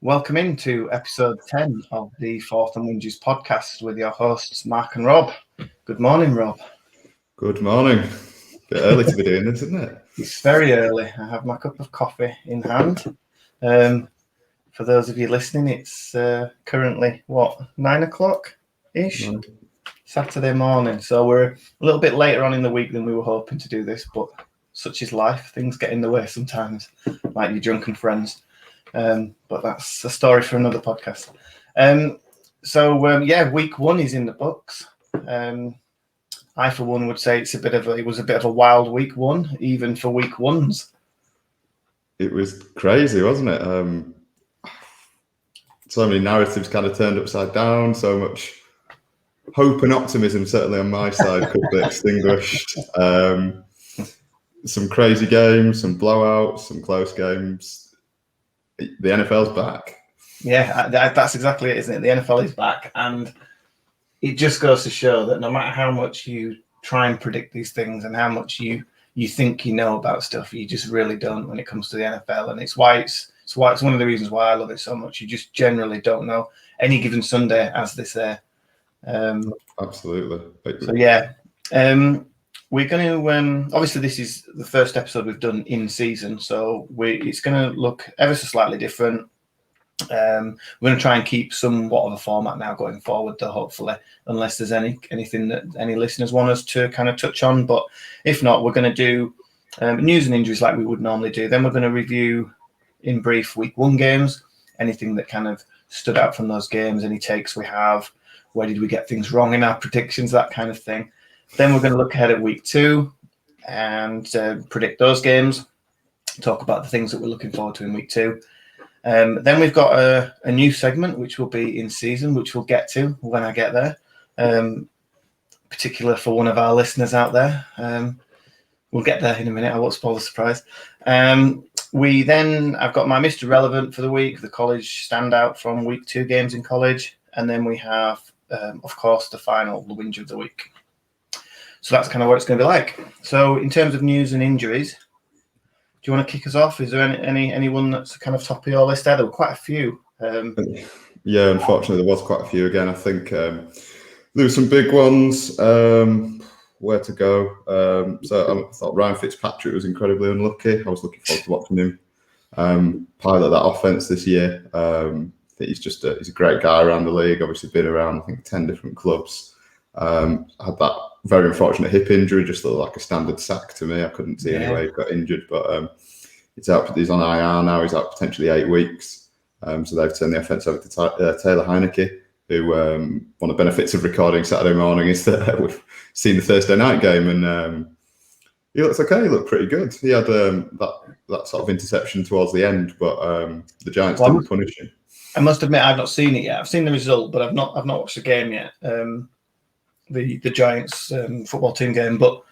Welcome into episode 10 of the Fourth and Whinges podcast with your hosts, Mark and Rob. Good morning, Rob. Good morning. Bit early to be doing this, isn't it? It's very early. I have my cup of coffee in hand. For those of you listening, it's currently, 9 o'clock-ish? Saturday morning. So we're a little bit later on in the week than we were hoping to do this, but such is life. Things get in the way sometimes, like your drunken friends. But that's a story for another podcast. Week one is in the books. I, for one, would say it was a bit of a wild week one, even for week ones. It was crazy, wasn't it? So many narratives kind of turned upside down. So much hope and optimism, certainly on my side, could be extinguished. Some crazy games, some blowouts, some close games. The NFL's back. Yeah, that's exactly it, isn't it? The NFL is back, and it just goes to show that no matter how much you try and predict these things and how much you think you know about stuff, you just really don't when it comes to the NFL. And it's one of the reasons why I love it so much. You just generally don't know any given Sunday, as they say. Absolutely. So yeah, we're going to obviously this is the first episode we've done in season, so it's going to look ever so slightly different. We're going to try and keep somewhat of a format now going forward, though, hopefully, unless there's anything that any listeners want us to kind of touch on. But if not, we're going to do news and injuries like we would normally do. Then we're going to review in brief week one games, anything that kind of stood out from those games, any takes we have, where did we get things wrong in our predictions, that kind of thing. Then we're going to look ahead at week two and predict those games, talk about the things that we're looking forward to in week two. Then we've got a new segment, which will be in season, which we'll get to when I get there, particular for one of our listeners out there. We'll get there in a minute. I won't spoil the surprise. I've got my Mr. Relevant for the week, the college standout from week two games in college. And then we have, of course, the whinge of the week. So that's kind of what it's going to be like. So in terms of news and injuries, do you want to kick us off? Is there anyone that's kind of top of your list there? There were quite a few. Yeah, unfortunately, there was quite a few again. I think there were some big ones. Where to go? So I thought Ryan Fitzpatrick was incredibly unlucky. I was looking forward to watching him pilot that offense this year. I think he's a great guy around the league. Obviously, been around, I think, 10 different clubs. Had that very unfortunate hip injury, just looked like a standard sack to me. I couldn't see any way he got injured, but he's on IR now. He's out potentially 8 weeks. So they've turned the offense over to Taylor Heineke, who one of the benefits of recording Saturday morning is that we've seen the Thursday night game, and he looks okay. He looked pretty good. He had that sort of interception towards the end, but the Giants didn't punish him. I must admit, I've not seen it yet. I've seen the result, but I've not watched the game yet. The Giants football team game, but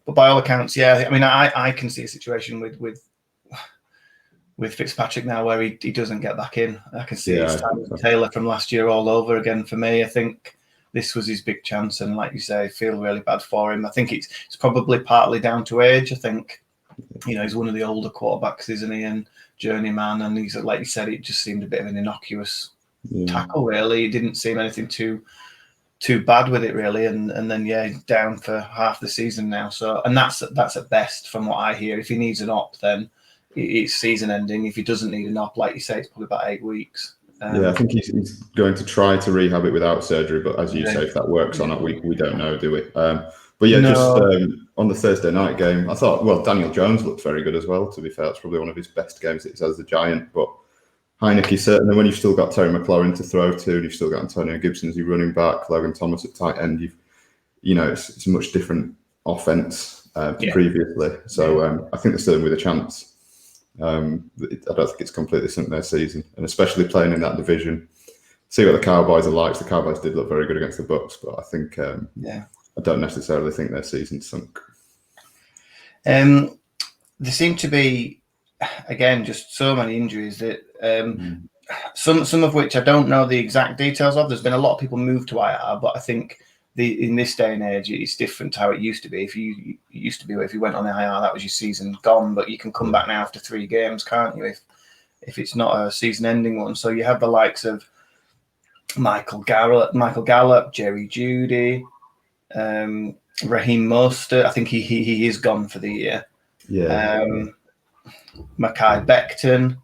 by all accounts, yeah. I mean, I can see a situation with Fitzpatrick now where he doesn't get back in. I can see it's Taylor from last year all over again for me. I think this was his big chance, and like you say, I feel really bad for him. I think it's probably partly down to age. I think he's one of the older quarterbacks, isn't he? And journeyman, and he's, like you said, it just seemed a bit of an innocuous tackle. Really, it didn't seem anything too bad with it, really, and then down for half the season now. So, and that's at best from what I hear. If he needs an op, then it's season ending. If he doesn't need an op, like you say, it's probably about 8 weeks. I think he's going to try to rehab it without surgery, but as you say, if that works or not, we don't know, do we? Just on the Thursday night game, I thought, Daniel Jones looked very good as well. To be fair, it's probably one of his best games that he's as a Giant, but Heineke certainly, when you've still got Terry McLaurin to throw to, and you've still got Antonio Gibson as your running back, Logan Thomas at tight end, it's a much different offense to previously. So I think they're still with a chance. I don't think it's completely sunk their season, and especially playing in that division. See what the Cowboys are like. The Cowboys did look very good against the Bucs, but I think I don't necessarily think their season's sunk. There seem to be, again, just so many injuries that some of which I don't know the exact details of. There's been a lot of people moved to IR, but I think in this day and age, it's different to how it used to be. If you if you went on IR, that was your season gone. But you can come back now after 3 games, can't you? if it's not a season-ending one. So you have the likes of Michael Gallup, Jerry Jeudy, Raheem Mostert. I think he is gone for the year. Yeah. Mekhi Becton.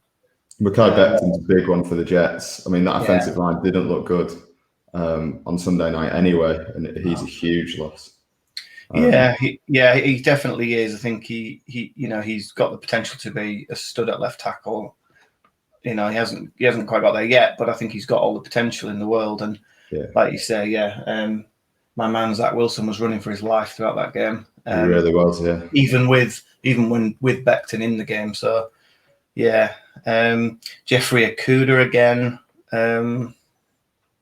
Mekhi Becton's a big one for the Jets. I mean, that Yeah. offensive line didn't look good on Sunday night anyway, and he's a huge loss. He definitely is. I think he's got the potential to be a stud at left tackle. He hasn't quite got there yet, but I think he's got all the potential in the world. And like you say, my man Zach Wilson was running for his life throughout that game. He really was, yeah. Even with Becton in the game. So Jeffrey Okudah again,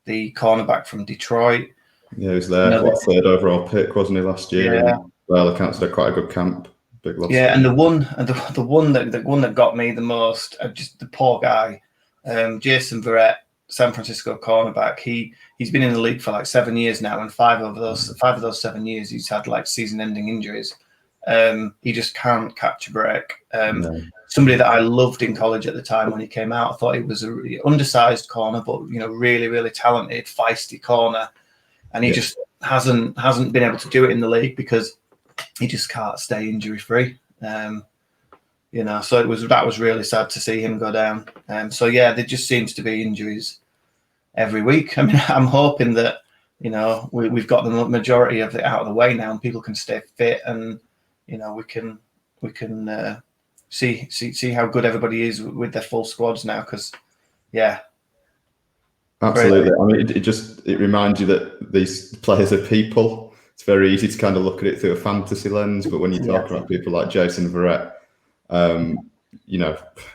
the cornerback from Detroit. Yeah, he was there. Third overall pick, wasn't he, last year? Yeah. And, well, accounts had quite a good camp. Big loss. Yeah, and the one that got me the most, just the poor guy, Jason Verrett, San Francisco cornerback. He's been in the league for like 7 years now, and five of those 7 years he's had like season-ending injuries. He just can't catch a break. No. Somebody that I loved in college at the time when he came out. I thought he was a really undersized corner, but really, really talented, feisty corner. And he just hasn't been able to do it in the league because he just can't stay injury free. So that was really sad to see him go down. There just seems to be injuries every week. I mean, I'm hoping that we've got the majority of it out of the way now, and people can stay fit, and we can see how good everybody is with their full squads now. Because absolutely. I mean, it reminds you that these players are people. It's very easy to kind of look at it through a fantasy lens, but when you talk about people like Jason Verrett,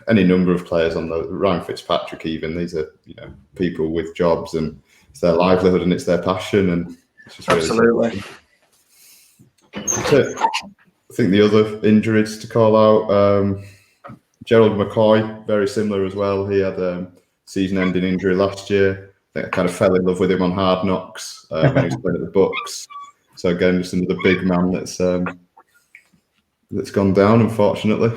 any number of players on the Ryan Fitzpatrick, even these are people with jobs, and it's their livelihood and it's their passion, and it's just absolutely. I think the other injuries to call out, Gerald McCoy, very similar as well. He had a season-ending injury last year. I think I kind of fell in love with him on Hard Knocks when he was playing at the Bucks. So again, just another big man that's gone down, unfortunately.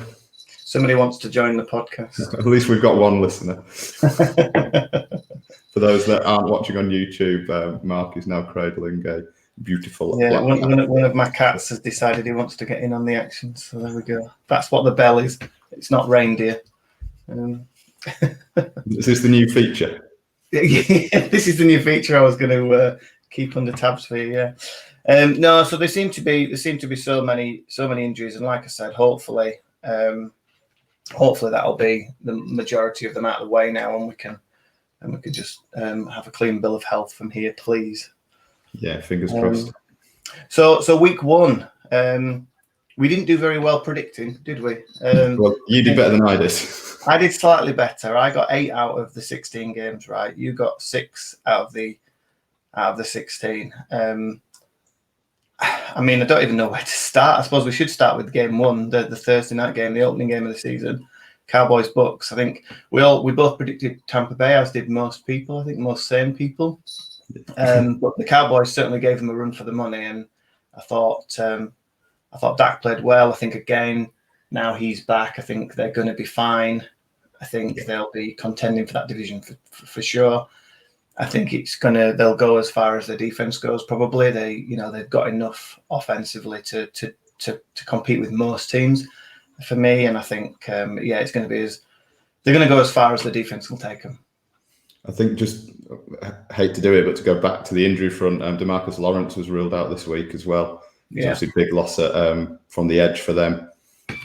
Somebody wants to join the podcast. At least we've got one listener. For those that aren't watching on YouTube, Mark is now cradling a beautiful. Yeah, one of my cats has decided he wants to get in on the action. So there we go. That's what the bell is. It's not reindeer. Is this the new feature? This is the new feature I was going to keep under tabs for you. Yeah. No, so there seem to be so many injuries, and like I said, hopefully that'll be the majority of them out of the way now, and we can just have a clean bill of health from here, please. Yeah, fingers crossed. So week one, we didn't do very well predicting, did we? Well, you did better than I did. I did slightly better. I got 8 out of the 16 games right. You got 6 out of the 16. I mean, I don't even know where to start. I suppose we should start with game one, the Thursday night game, the opening game of the season, Cowboys Bucks. I think we both predicted Tampa Bay, as did most people. I think most sane people. But the Cowboys certainly gave them a run for the money, and I thought Dak played well. I think again now he's back. I think they're going to be fine. I think they'll be contending for that division for sure. I think they'll go as far as their defense goes. Probably they've got enough offensively to compete with most teams for me. And I think it's going to be they're going to go as far as the defense will take them. I think I hate to do it, but to go back to the injury front, DeMarcus Lawrence was ruled out this week as well. It's obviously a big loss from the edge for them.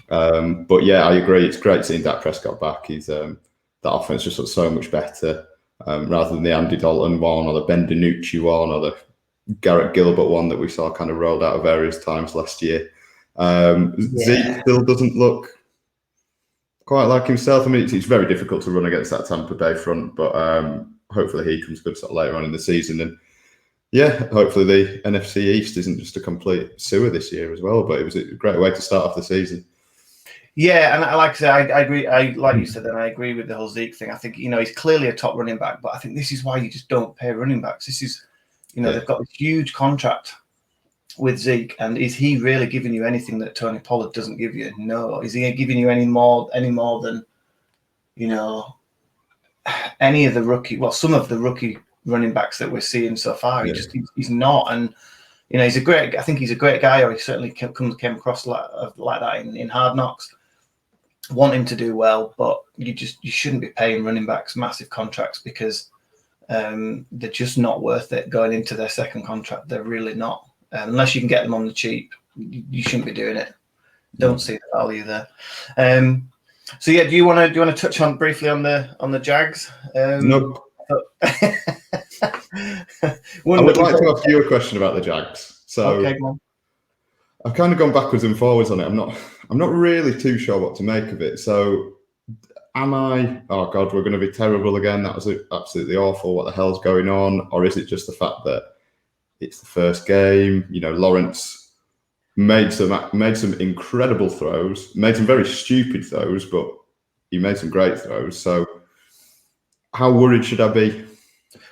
But yeah, I agree. It's great seeing Dak Prescott back. That offense just looks so much better. Rather than the Andy Dalton one or the Ben DiNucci one or the Garrett Gilbert one that we saw kind of rolled out at various times last year. Zeke still doesn't look quite like himself. I mean, it's very difficult to run against that Tampa Bay front, but hopefully he comes good sort of later on in the season. And hopefully the NFC East isn't just a complete sewer this year as well, but it was a great way to start off the season. Yeah, and like I said, I agree. Like you said, and I agree with the whole Zeke thing. I think he's clearly a top running back, but I think this is why you just don't pay running backs. This is, they've got this huge contract with Zeke, and is he really giving you anything that Tony Pollard doesn't give you? No. Is he giving you any more than you know, any of the some of the rookie running backs that we're seeing so far. Yeah. He's not, and you know, I think he's a great guy, or he certainly came across like that in Hard Knocks. Want him to do well, but you shouldn't be paying running backs massive contracts because they're just not worth it going into their second contract. They're really not, unless you can get them on the cheap. You shouldn't be doing it. Don't see the value there. So yeah, do you want to touch on briefly on the Jags? Nope. I would like to ask you a question about the Jags. So okay, go on. I've kind of gone backwards and forwards on it. I'm not really too sure what to make of it. So am I, oh God, we're going to be terrible again. That was absolutely awful. What the hell's going on? Or is it just the fact that it's the first game? You know, Lawrence made some incredible throws, made some very stupid throws, but he made some great throws. So how worried should I be?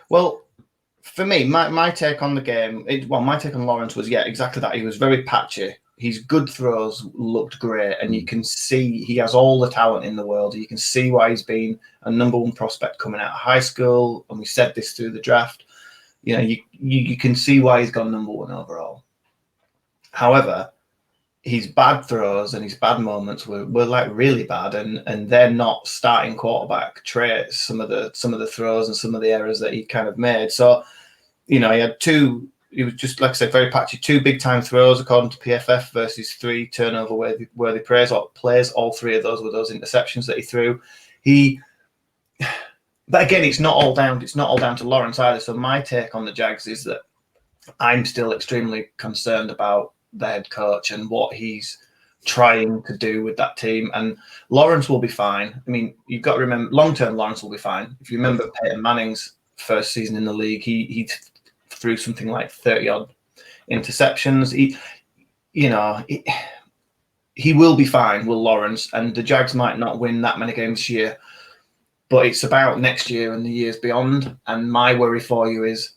Well, for me, my take on the game, my take on Lawrence was, yeah, exactly that. He was very patchy. His good throws looked great, and you can see he has all the talent in the world. You can see why he's been a number one prospect coming out of high school, and we said this through the draft. You know, you can see why he's gone number one overall. However, his bad throws and his bad moments were like really bad, and they're not starting quarterback traits. Some of the throws and some of the errors that he kind of made. So, you know, he was just, like I said, very patchy. 2 big time throws according to PFF versus 3 turnover worthy plays. All 3 of those were those interceptions that he threw. But again, it's not all down to Lawrence either. So my take on the Jags is that I'm still extremely concerned about the head coach and what he's trying to do with that team. And Lawrence will be fine. I mean, you've got to remember, long-term Lawrence will be fine. If you remember Peyton Manning's first season in the league, he threw something like 30-odd interceptions. He will be fine, Will Lawrence, and the Jags might not win that many games this year, but it's about next year and the years beyond. And my worry for you is,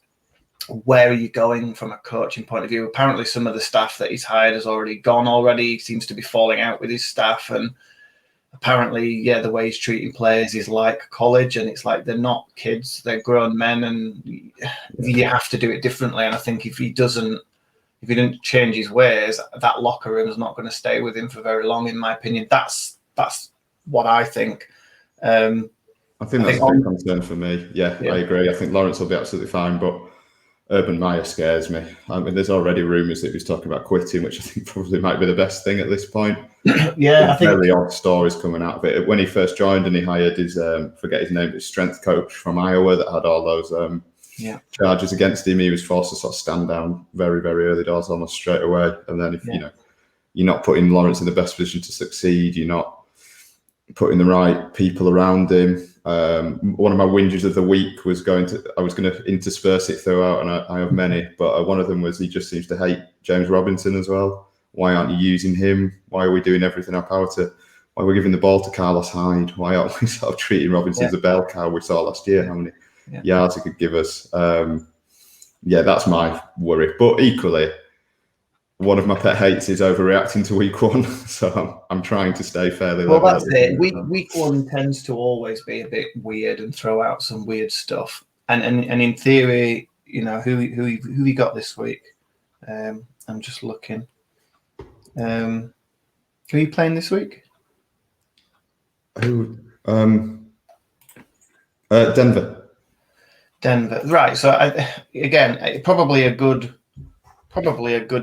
where are you going from a coaching point of view? Apparently some of the staff that he's hired has already gone already. He seems to be falling out with his staff, and apparently, yeah, the way he's treating players is like college, and it's like they're not kids, they're grown men, and you have to do it differently. And I think if he didn't change his ways, that locker room is not going to stay with him for very long, in my opinion. That's what I think. I think that's a big concern for me. Yeah, I agree. I think Lawrence will be absolutely fine, but Urban Meyer scares me. I mean, there's already rumours that he was talking about quitting, which I think probably might be the best thing at this point. Yeah, I think very odd stories coming out of it. When he first joined and he hired his, forget his name, his strength coach from Iowa that had all those charges against him, he was forced to sort of stand down very, very early doors, almost straight away. And then if you're not putting Lawrence in the best position to succeed, you're not putting the right people around him. One of my whinges of the week I was going to intersperse it throughout, and I have many, but one of them was he just seems to hate James Robinson as well. Why aren't you using him? Why are we doing everything our power to? Why are we giving the ball to Carlos Hyde? Why aren't we sort of treating Robinson as a bell cow? We saw last year how many yards he could give us. That's my worry. But equally, one of my pet hates is overreacting to week one. So I'm trying to stay fairly level. Well, that's it. Week one tends to always be a bit weird and throw out some weird stuff. And in theory, you know, who you got this week? I'm just looking. Who are you playing this week? Who? Denver. Right. So again, probably a good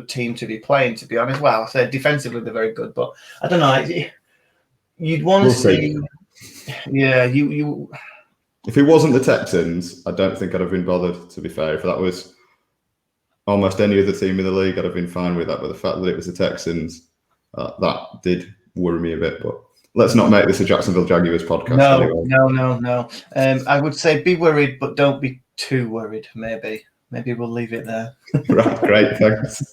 team to be playing, to be honest. Well, I said defensively they're very good, but I don't know. You'd want to see. Yeah, you. If it wasn't the Texans, I don't think I'd have been bothered, to be fair. If that was almost any other team in the league, I'd have been fine with that. But the fact that it was the Texans, that did worry me a bit. But let's not make this a Jacksonville Jaguars podcast. No. I would say be worried, but don't be too worried. Maybe we'll leave it there. Right, great, thanks.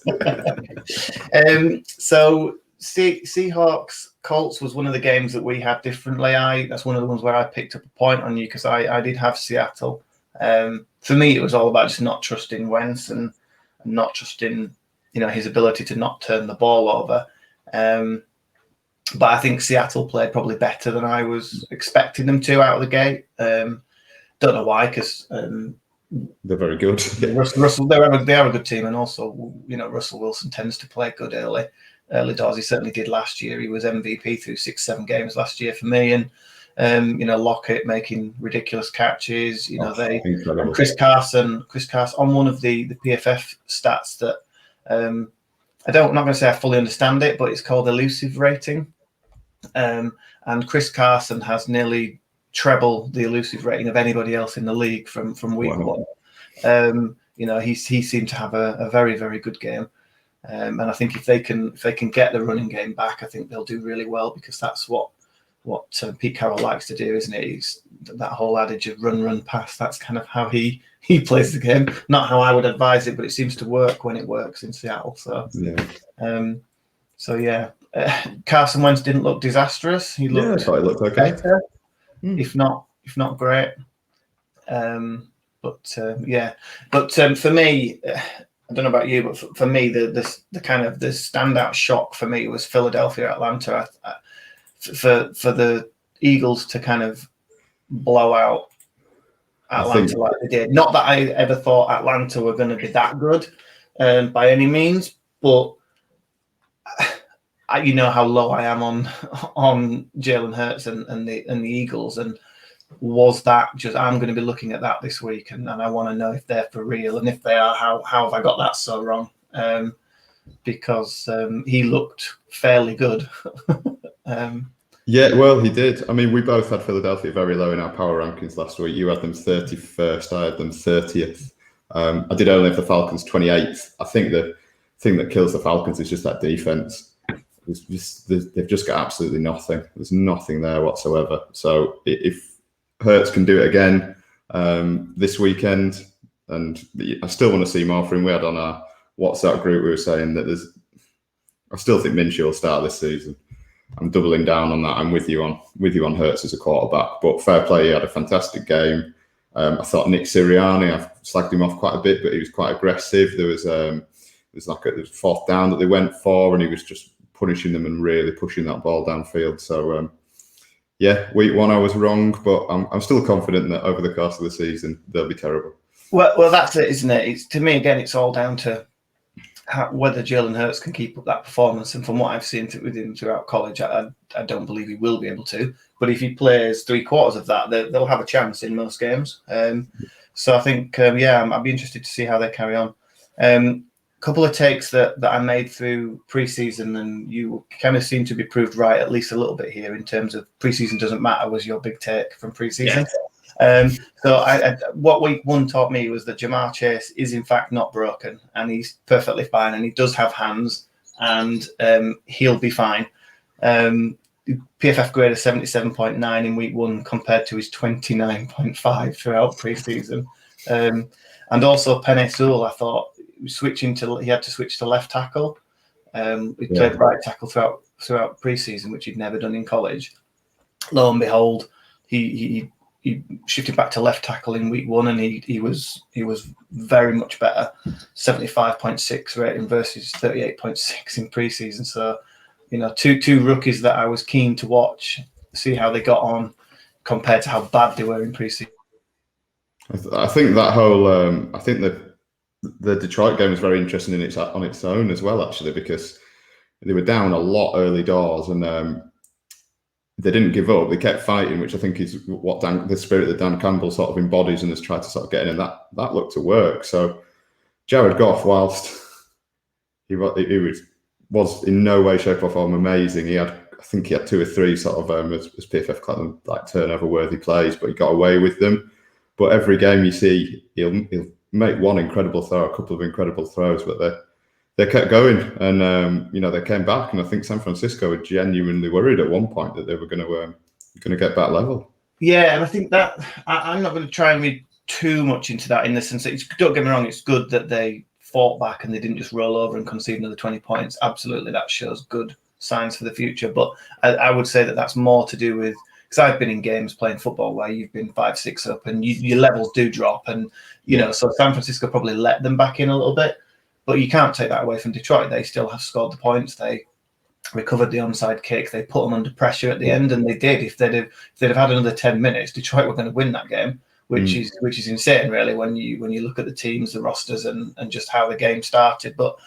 So Seahawks Colts was one of the games that we had differently. That's one of the ones where I picked up a point on you because I did have Seattle. For me, it was all about just not trusting Wentz and not trusting, his ability to not turn the ball over. But I think Seattle played probably better than I was expecting them to out of the gate. Don't know why, because they're very good. Russell, they are a good team, and also Russell Wilson tends to play good early doors. He certainly did last year. He was MVP through 6-7 games last year for me, and Lockett making ridiculous catches. And Chris Carson on one of the PFF stats that I'm not going to say I fully understand it, but it's called elusive rating. And Chris Carson has nearly treble the elusive rating of anybody else in the league from week one. He seemed to have a very, very good game. And I think if they can get the running game back, I think they'll do really well, because that's what Pete Carroll likes to do, isn't it? He's that whole adage of run, pass. That's kind of how he plays the game. Not how I would advise it, but it seems to work when it works in Seattle. So Carson Wentz didn't look disastrous. He looked okay. better, if not great. But for me, I don't know about you, but for me, the kind of the standout shock for me was Philadelphia, Atlanta. For the Eagles to kind of blow out Atlanta like they did. Not that I ever thought Atlanta were going to be that good by any means, but you know how low I am on Jalen Hurts and the Eagles, and was that just I'm going to be looking at that this week, and I want to know if they're for real, and if they are, how have I got that so wrong? Because he looked fairly good. Well, he did. I mean, we both had Philadelphia very low in our power rankings last week. You had them 31st, I had them 30th. I did only have the Falcons 28th. I think the thing that kills the Falcons is just that defense. They've just got absolutely nothing. There's nothing there whatsoever. So if Hurts can do it again this weekend, and I still want to see more from him. We had on our WhatsApp group, we were saying that I still think Minshew will start this season. I'm doubling down on that. I'm with you on Hurts as a quarterback. But fair play, he had a fantastic game. I thought Nick Sirianni, I've slagged him off quite a bit, but he was quite aggressive. There was like a fourth down that they went for, and he was just punishing them and really pushing that ball downfield. So week one I was wrong, but I'm still confident that over the course of the season they'll be terrible. Well, that's it, isn't it? It's, to me, again, it's all down to whether Jalen Hurts can keep up that performance. And from what I've seen with him throughout college, I don't believe he will be able to. But if he plays 3/4 of that, they'll have a chance in most games. So I think, I'd be interested to see how they carry on. Couple of takes that I made through preseason, and you kind of seem to be proved right at least a little bit here in terms of preseason doesn't matter was your big take from preseason. So what week one taught me was that Jamar Chase is in fact not broken, and he's perfectly fine, and he does have hands, and he'll be fine. PFF grade of 77.9 in week one compared to his 29.5 throughout preseason. And also Penei Sewell, I thought he had to switch to left tackle. He played right tackle throughout preseason, which he'd never done in college. Lo and behold, he shifted back to left tackle in week one, and he was very much better. 75.6 rating versus 38.6 in preseason. So, two rookies that I was keen to watch, see how they got on compared to how bad they were in preseason. I think that whole I think the Detroit game was very interesting on its own as well, actually, because they were down a lot early doors, and they didn't give up. They kept fighting, which I think is what the spirit that Dan Campbell sort of embodies and has tried to sort of get in, and that looked to work. So Jared Goff, whilst he was in no way, shape or form amazing, I think he had 2 or 3 sort of as PFF call them, like turnover-worthy plays, but he got away with them. But every game you see, he'll make one incredible throw, a couple of incredible throws, but they kept going, and they came back, and I think San Francisco were genuinely worried at one point that they were going to get back level. Yeah, and I think that I'm not going to try and read too much into that in the sense that don't get me wrong, it's good that they fought back and they didn't just roll over and concede another 20 points. Absolutely, that shows good signs for the future. But I would say that that's more to do with, because I've been in games playing football where you've been 5-6 up and your levels do drop, and so San Francisco probably let them back in a little bit. But you can't take that away from Detroit. They still have scored the points. They recovered the onside kick. They put them under pressure at the end, and they did. If they'd have had another 10 minutes, Detroit were going to win that game, which is insane, really, when you look at the teams, the rosters, and just how the game started. But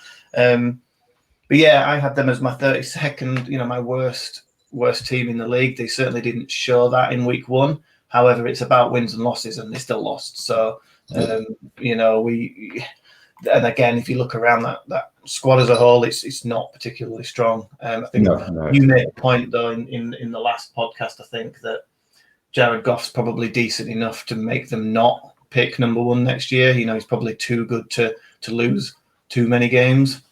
yeah, I had them as my 32nd, my worst team in the league. They certainly didn't show that in week 1. However, it's about wins and losses, and they still lost. So and again, if you look around that squad as a whole, it's not particularly strong. I think you made a point though in the last podcast. I think that Jared Goff's probably decent enough to make them not pick number 1 next year. He's probably too good to lose too many games,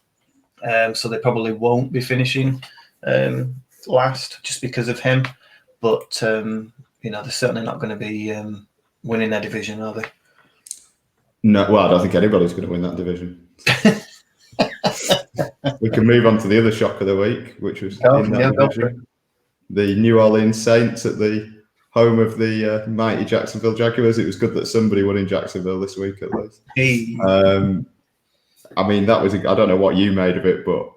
so they probably won't be finishing last just because of him. But they're certainly not going to be winning their division, are they? No, well, I don't think anybody's going to win that division. We can move on to the other shock of the week, which was in that division. The New Orleans Saints at the home of the mighty Jacksonville Jaguars. It was good that somebody won in Jacksonville this week, at least. Hey. I mean, that was, I don't know what you made of it, but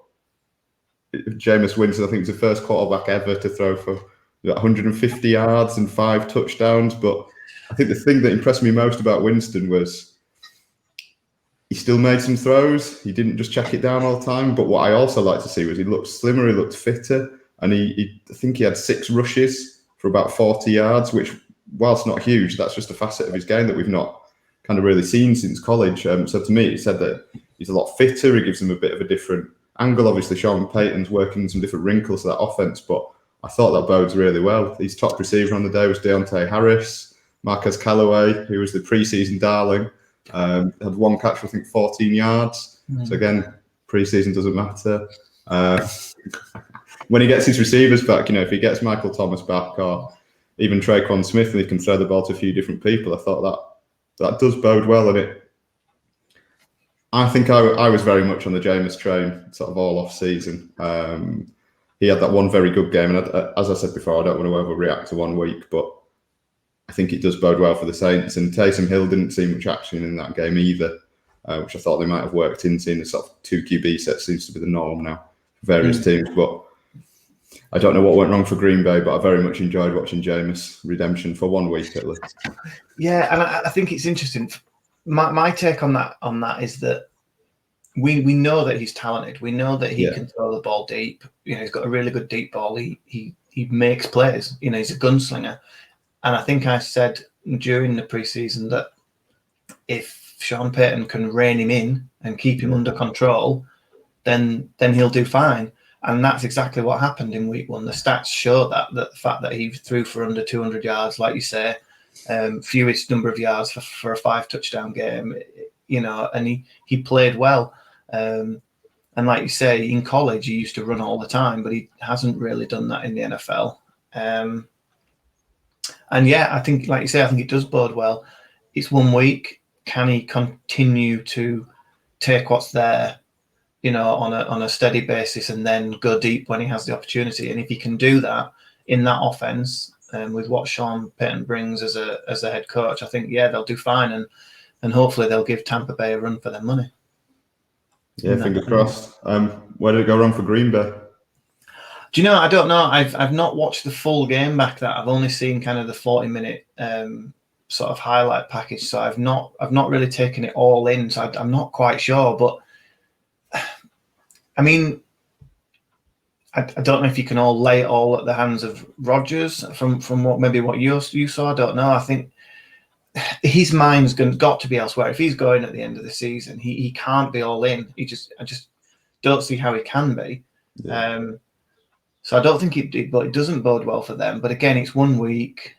Jameis Winston, I think, is the first quarterback ever to throw for 150 yards and 5 touchdowns. But I think the thing that impressed me most about Winston was he still made some throws. He didn't just check it down all the time. But what I also like to see was he looked slimmer, he looked fitter, and I think he had 6 rushes for about 40 yards, which, whilst not huge, that's just a facet of his game that we've not kind of really seen since college. So to me, it said that he's a lot fitter. He gives them a bit of a different angle. Obviously, Sean Payton's working some different wrinkles to that offense, but I thought that bodes really well. His top receiver on the day was Deontay Harris. Marquez Callaway, who was the preseason darling, had 1 catch for, I think, 14 yards. So again, preseason doesn't matter. When he gets his receivers back, if he gets Michael Thomas back or even Traquan Smith, and he can throw the ball to a few different people, I thought that does bode well. And I think I was very much on the Jameis train sort of all off season. He had that one very good game, and as I said before, I don't want to overreact to 1 week, but I think it does bode well for the Saints. And Taysom Hill didn't see much action in that game either, which I thought they might have worked in. Seeing the sort of 2 QB set seems to be the norm now for various teams. But I don't know what went wrong for Green Bay, but I very much enjoyed watching Jameis redemption for 1 week at least. Yeah, and I think it's interesting. My take on that is that we know that he's talented. We know that he can throw the ball deep. He's got a really good deep ball. He makes plays. He's a gunslinger. And I think I said during the preseason that if Sean Payton can rein him in and keep him under control, then he'll do fine. And that's exactly what happened in week 1. The stats show that the fact that he threw for under 200 yards, like you say, fewest number of yards for a 5 touchdown game, and he played well. And like you say, in college, he used to run all the time, but he hasn't really done that in the NFL. And yeah, I think, like you say, I think it does bode well. It's 1 week. Can he continue to take what's there, on a steady basis, and then go deep when he has the opportunity? And if he can do that in that offense, with what Sean Payton brings as a head coach, I think they'll do fine, and hopefully they'll give Tampa Bay a run for their money. Yeah, fingers crossed. Where did it go wrong for Green Bay? Do you know? I don't know. I've not watched the full game back. That I've only seen kind of the 40-minute sort of highlight package. So I've not really taken it all in. So I'm not quite sure. But I mean, I don't know if you can all lay it all at the hands of Rodgers from what you saw. I don't know. I think his mind's got to be elsewhere. If he's going at the end of the season, he can't be all in. I just don't see how he can be. Yeah. So I don't think it doesn't bode well for them. But again, it's 1 week.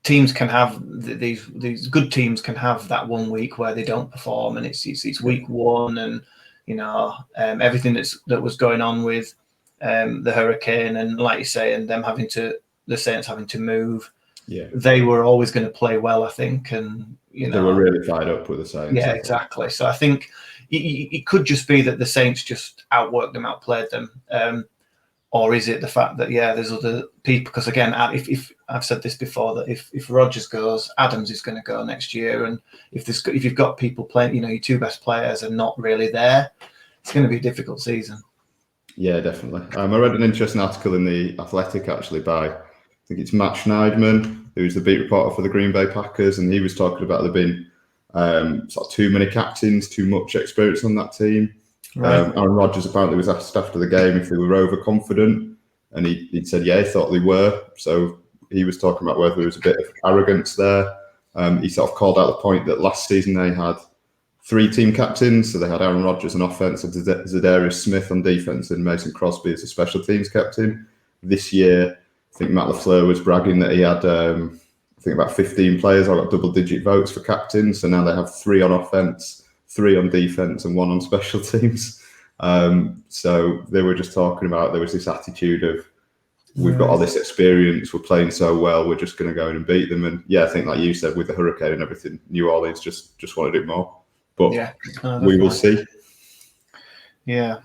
Teams can have these good teams can have that 1 week where they don't perform, and it's week 1, and everything that was going on with the hurricane, and like you say, and the Saints having to move. Yeah, they were always going to play well, I think, and they were really fired up with the Saints. Yeah, exactly. So I think it could just be that the Saints just outworked them, outplayed them, or is it the fact that there's other people? Because again, if I've said this before, that if Rodgers goes, Adams is going to go next year, and if you've got people playing, your 2 best players are not really there, it's going to be a difficult season. Yeah, definitely. I read an interesting article in The Athletic, actually, by, I think it's Matt Schneidman, who's the beat reporter for the Green Bay Packers, and he was talking about there being sort of too many captains, too much experience on that team. Right. Aaron Rodgers apparently was asked after the game if they were overconfident, and he said, yeah, he thought they were. So he was talking about whether there was a bit of arrogance there. He sort of called out the point that last season they had 3 team captains. So they had Aaron Rodgers on offense, and Zadarius Smith on defense, and Mason Crosby as a special teams captain. This year, I think Matt LaFleur was bragging that he had, I think about 15 players. I got double-digit votes for captain. So now they have 3 on offense, 3 on defense, and 1 on special teams. So they were just talking about, there was this attitude of, we've got all this experience, we're playing so well, we're just going to go in and beat them. And yeah, I think like you said, with the hurricane and everything, New Orleans just wanted it more. But yeah, we will see. Yeah.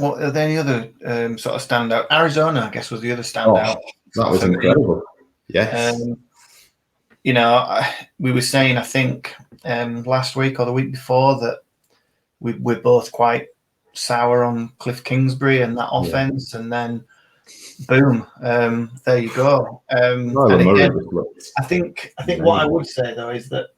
Well, are there any other sort of standout? Arizona, I guess, was the other standout. That was incredible. Yes. We were saying, I think, last week or the week before that we're both quite sour on Cliff Kingsbury and that offense, and then boom, there you go. And again, I think what I would say though is that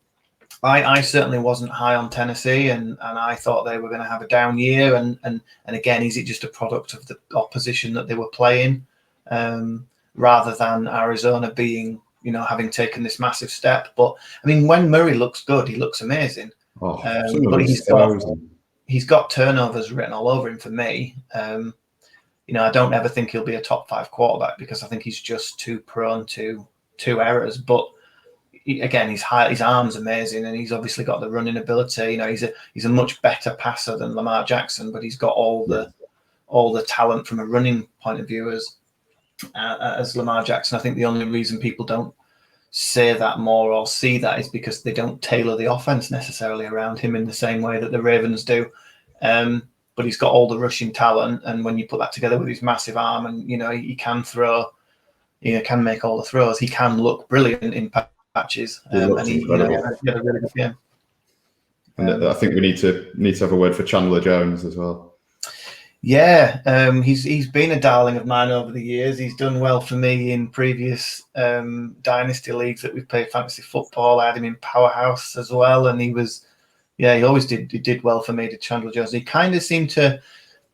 I certainly wasn't high on Tennessee, and I thought they were going to have a down year. And again, is it just a product of the opposition that they were playing, rather than Arizona being, having taken this massive step? But I mean, when Murray looks good, he looks amazing. But he's got turnovers written all over him for me. I don't ever think he'll be a top 5 quarterback because I think he's just too prone to errors. But again, his arm's amazing, and he's obviously got the running ability. He's a much better passer than Lamar Jackson, but he's got all the talent from a running point of view as Lamar Jackson. I think the only reason people don't say that more or see that is because they don't tailor the offense necessarily around him in the same way that the Ravens do. But he's got all the rushing talent, and when you put that together with his massive arm, and he can throw, can make all the throws. He can look brilliant in patches, and he had a really good game. And I think we need to have a word for Chandler Jones as well. Yeah, he's been a darling of mine over the years. He's done well for me in previous dynasty leagues that we've played fantasy football. I had him in Powerhouse as well, and he always did well for me, did Chandler Jones. He kind of seemed to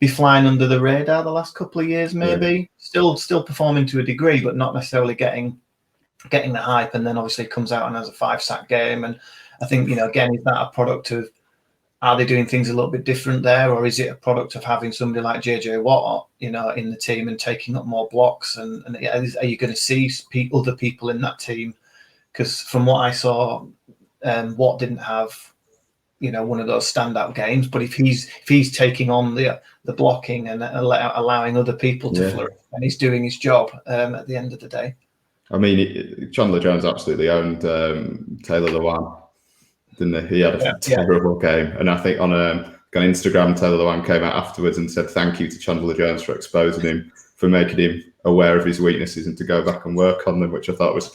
be flying under the radar the last couple of years, maybe. Yeah. Still performing to a degree, but not necessarily getting the hype. And then obviously comes out and has a 5-sack game. And I think, again, is that a product of, are they doing things a little bit different there, or is it a product of having somebody like JJ Watt, in the team and taking up more blocks? And are you going to see other people in that team? Because from what I saw, Watt didn't have, one of those standout games. But if he's taking on the blocking and allowing other people to flourish, and he's doing his job at the end of the day. I mean, Chandler Jones absolutely owned Taylor Lewan, didn't he? He had a terrible game. And I think on Instagram, Taylor Lewan came out afterwards and said thank you to Chandler Jones for exposing him, for making him aware of his weaknesses and to go back and work on them, which I thought was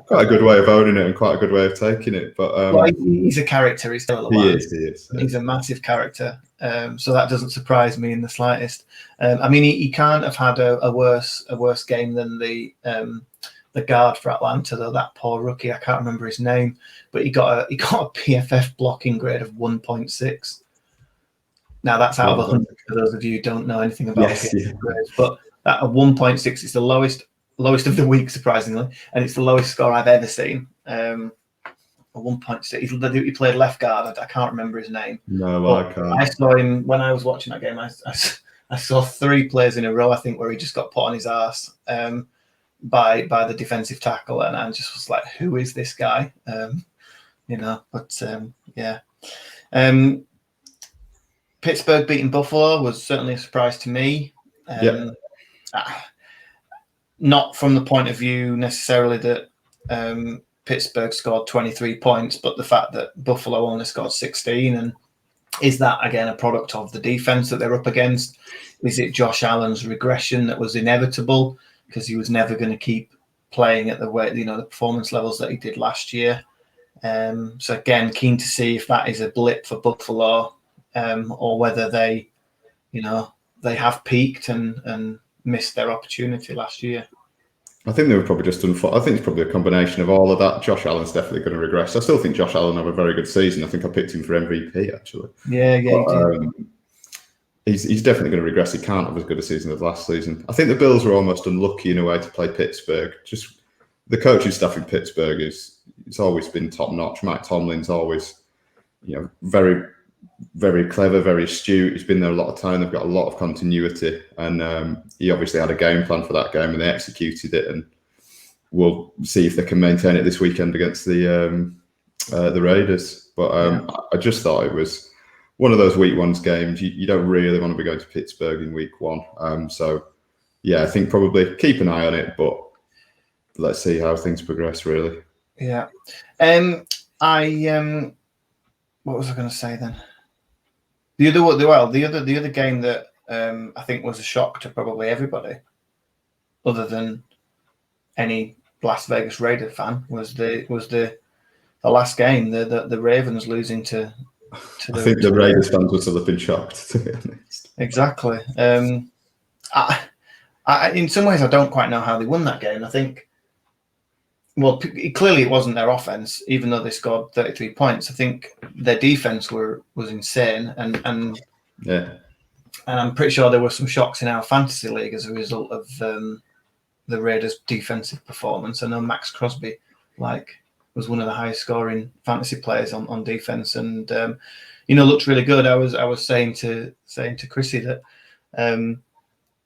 quite a good way of owning it and quite a good way of taking it. But he's a character. He's still He is. He's a massive character. So that doesn't surprise me in the slightest. I mean, he can't have had a worse game than the guard for Atlanta, though, that poor rookie. I can't remember his name, but he got a PFF blocking grade of 1.6. Now that's out of 100 for those of you who don't know anything about PFF grades, but that a 1.6 is the lowest of the week, surprisingly, and it's the lowest score I've ever seen. A 1.6. He played left guard. I can't remember his name. No, I can't. I saw him when I was watching that game. I saw 3 plays in a row, I think, where he just got put on his arse by the defensive tackle, and I just was like, who is this guy? Pittsburgh beating Buffalo was certainly a surprise to me. Not from the point of view necessarily that Pittsburgh scored 23 points, but the fact that Buffalo only scored 16. And is that, again, a product of the defense that they're up against? Is it Josh Allen's regression that was inevitable because he was never going to keep playing at the way, the performance levels that he did last year? So again, keen to see if that is a blip for Buffalo, or whether they have peaked and missed their opportunity last year. I think they were probably just I think it's probably a combination of all of that. Josh Allen's definitely going to regress. I still think Josh Allen have a very good season. I think I picked him for MVP actually. Yeah, you did. He's definitely going to regress. He can't have as good a season as last season. I think the Bills were almost unlucky in a way to play Pittsburgh. Just the coaching staff in Pittsburgh it's always been top notch. Mike Tomlin's always, very, very clever, very astute. He's been there a lot of time. They've got a lot of continuity, and he obviously had a game plan for that game, and they executed it. And we'll see if they can maintain it this weekend against the Raiders. But I just thought it was one of those week ones games. You don't really want to be going to Pittsburgh in week one. So yeah, I think probably keep an eye on it, but let's see how things progress. Really. Yeah. What was I going to say then? The other game that I think was a shock to probably everybody, other than any Las Vegas Raider fan, was the last game, the Ravens losing to I think the Raiders fans would still have been shocked, to be honest. Exactly. In some ways, I don't quite know how they won that game. I think, well, clearly it wasn't their offense, even though they scored 33 points. I think their defense was insane, and I'm pretty sure there were some shocks in our fantasy league as a result of the Raiders' defensive performance. I know Max Crosby was one of the highest scoring fantasy players on defense, and looked really good. I was saying to Chrissy that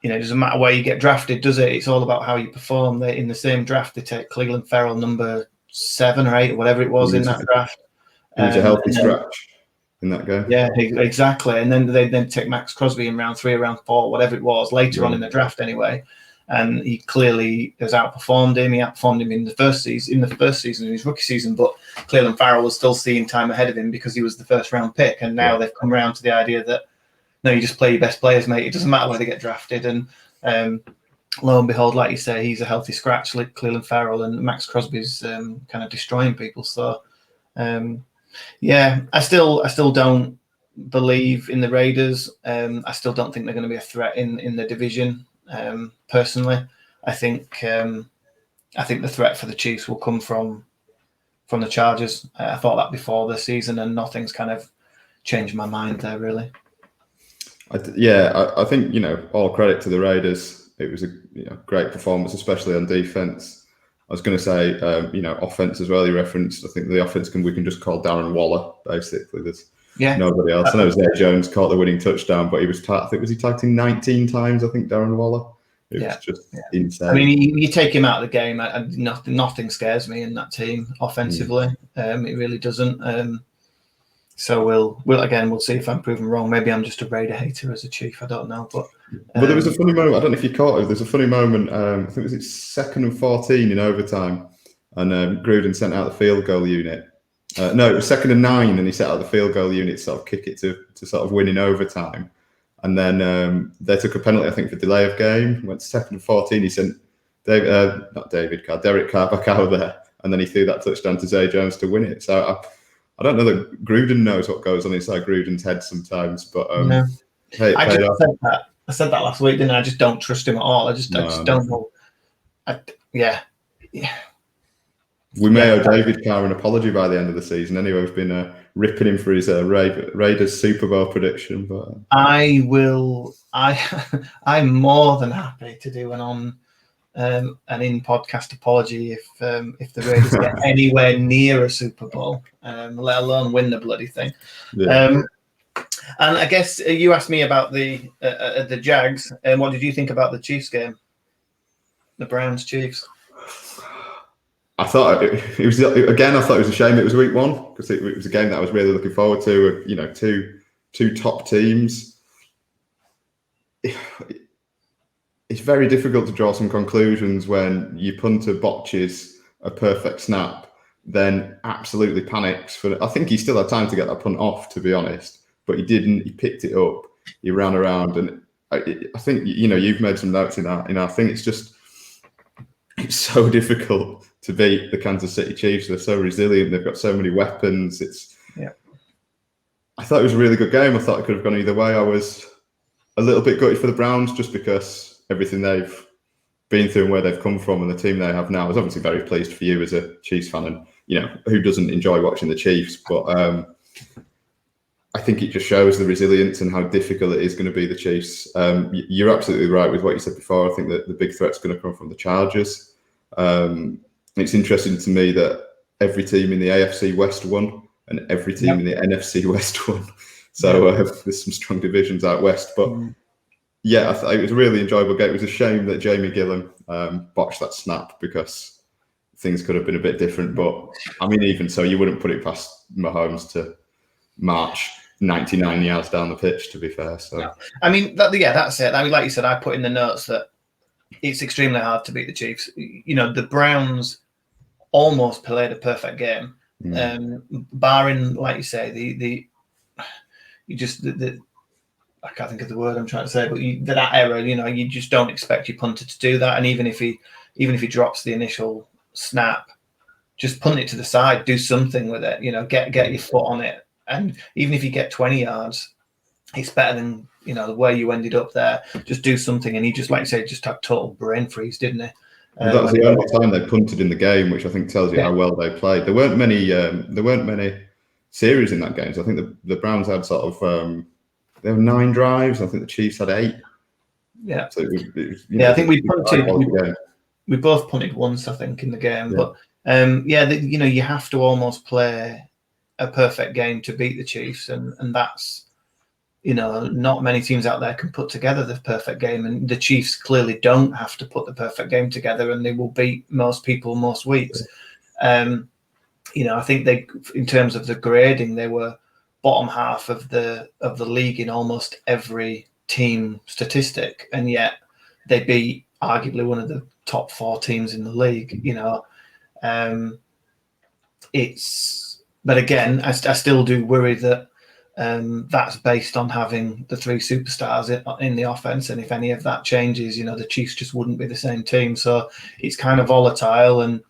it doesn't matter where you get drafted, does it? It's all about how you perform. In the same draft, they take Cleveland Farrell number 7 or 8 or whatever it was in that draft. It was a healthy scratch in that game. Yeah, exactly. And then they take Max Crosby in round 3 or round 4, whatever it was, later on in the draft anyway. And he clearly has outperformed him. He outperformed him in the first season, in his rookie season. But Cleveland Farrell was still seeing time ahead of him because he was the first round pick. And now they've come around to the idea that, no, you just play your best players, mate. It doesn't matter where they get drafted. And lo and behold, like you say, he's a healthy scratch, like Cleveland Farrell, and Max Crosby's kind of destroying people. So, I still don't believe in the Raiders. I still don't think they're going to be a threat in the division. Personally, I think the threat for the Chiefs will come from the Chargers. I thought that before the season, and nothing's kind of changed my mind there, really. I think all credit to the Raiders. It was a great performance, especially on defense. I was going to say offense as well. You referenced. I think the offense we can just call Darren Waller. Basically, there's nobody else. I know Zay Jones caught the winning touchdown, but he was he tagged in 19 times. I think Darren Waller. It was just insane. I mean, you take him out of the game, nothing scares me in that team offensively. It really doesn't. So we'll see if I'm proven wrong. Maybe I'm just a Raider hater as a Chief. I don't know, but there was a funny moment. I don't know if you caught it. There's a funny moment. I think it was 2nd and 14 in overtime, and Gruden sent out the field goal unit. No, it was 2nd and 9, and he set out the field goal unit to sort of kick it to sort of win in overtime. And then they took a penalty, I think, for delay of game. Went to 2nd and 14. He sent Derek Carr back out there, and then he threw that touchdown to Zay Jones to win it. So I don't know that Gruden knows what goes on inside Gruden's head sometimes, but I said that last week, didn't I? I just don't trust him at all. I just don't know. We may owe David Carr an apology by the end of the season. Anyway, we've been ripping him for his Raiders Super Bowl prediction. But I'm more than happy to do an in-podcast apology if the Raiders get anywhere near a Super Bowl, let alone win the bloody thing. Yeah. And I guess you asked me about the Jags, and what did you think about the Chiefs game? The Browns Chiefs. I thought it was again. I thought it was a shame it was week 1 because it was a game that I was really looking forward to. Two top teams. It's very difficult to draw some conclusions when your punter botches a perfect snap, then absolutely panics for. I think he still had time to get that punt off, to be honest, but he didn't. He picked it up. He ran around, and I think you've made some notes in our thing. It's just it's so difficult to beat the Kansas City Chiefs. They're so resilient. They've got so many weapons. I thought it was a really good game. I thought it could have gone either way. I was a little bit gutted for the Browns just because everything they've been through and where they've come from and the team they have now. I was obviously very pleased for you as a Chiefs fan, and who doesn't enjoy watching the Chiefs. But I think it just shows the resilience and how difficult it is going to be the Chiefs. You're absolutely right with what you said before. I think that the big threat's going to come from the Chargers. It's interesting to me that every team in the AFC West won and every team in the NFC West won. So there's some strong divisions out west. But yeah, it was a really enjoyable game. It was a shame that Jamie Gillan botched that snap because things could have been a bit different. But I mean, even so, you wouldn't put it past Mahomes to march 99 yards down the pitch, to be fair. So no. I mean, that's it. I mean, like you said, I put in the notes that it's extremely hard to beat the Chiefs. The Browns almost played a perfect game, barring, like you say, I can't think of the word I'm trying to say, but that error, you just don't expect your punter to do that. And even if he drops the initial snap, just punt it to the side, do something with it. Get your foot on it. And even if you get 20 yards, it's better than the way you ended up there. Just do something. And he just, like you say, just had total brain freeze, didn't he? That was the only time they punted in the game, which I think tells you how well they played. There weren't many series in that game. So I think the Browns had sort of there were 9 drives. I think the Chiefs had 8. Yeah. So it was, I think we punted. We both punted once, I think, in the game. Yeah. But you have to almost play a perfect game to beat the Chiefs, and that's not many teams out there can put together the perfect game, and the Chiefs clearly don't have to put the perfect game together, and they will beat most people most weeks. I think they, in terms of the grading, they were bottom half of the league in almost every team statistic, and yet they beat arguably one of the top 4 teams in the league. But again, I still do worry that that's based on having the 3 superstars in the offense, and if any of that changes, the Chiefs just wouldn't be the same team. So it's kind of volatile, and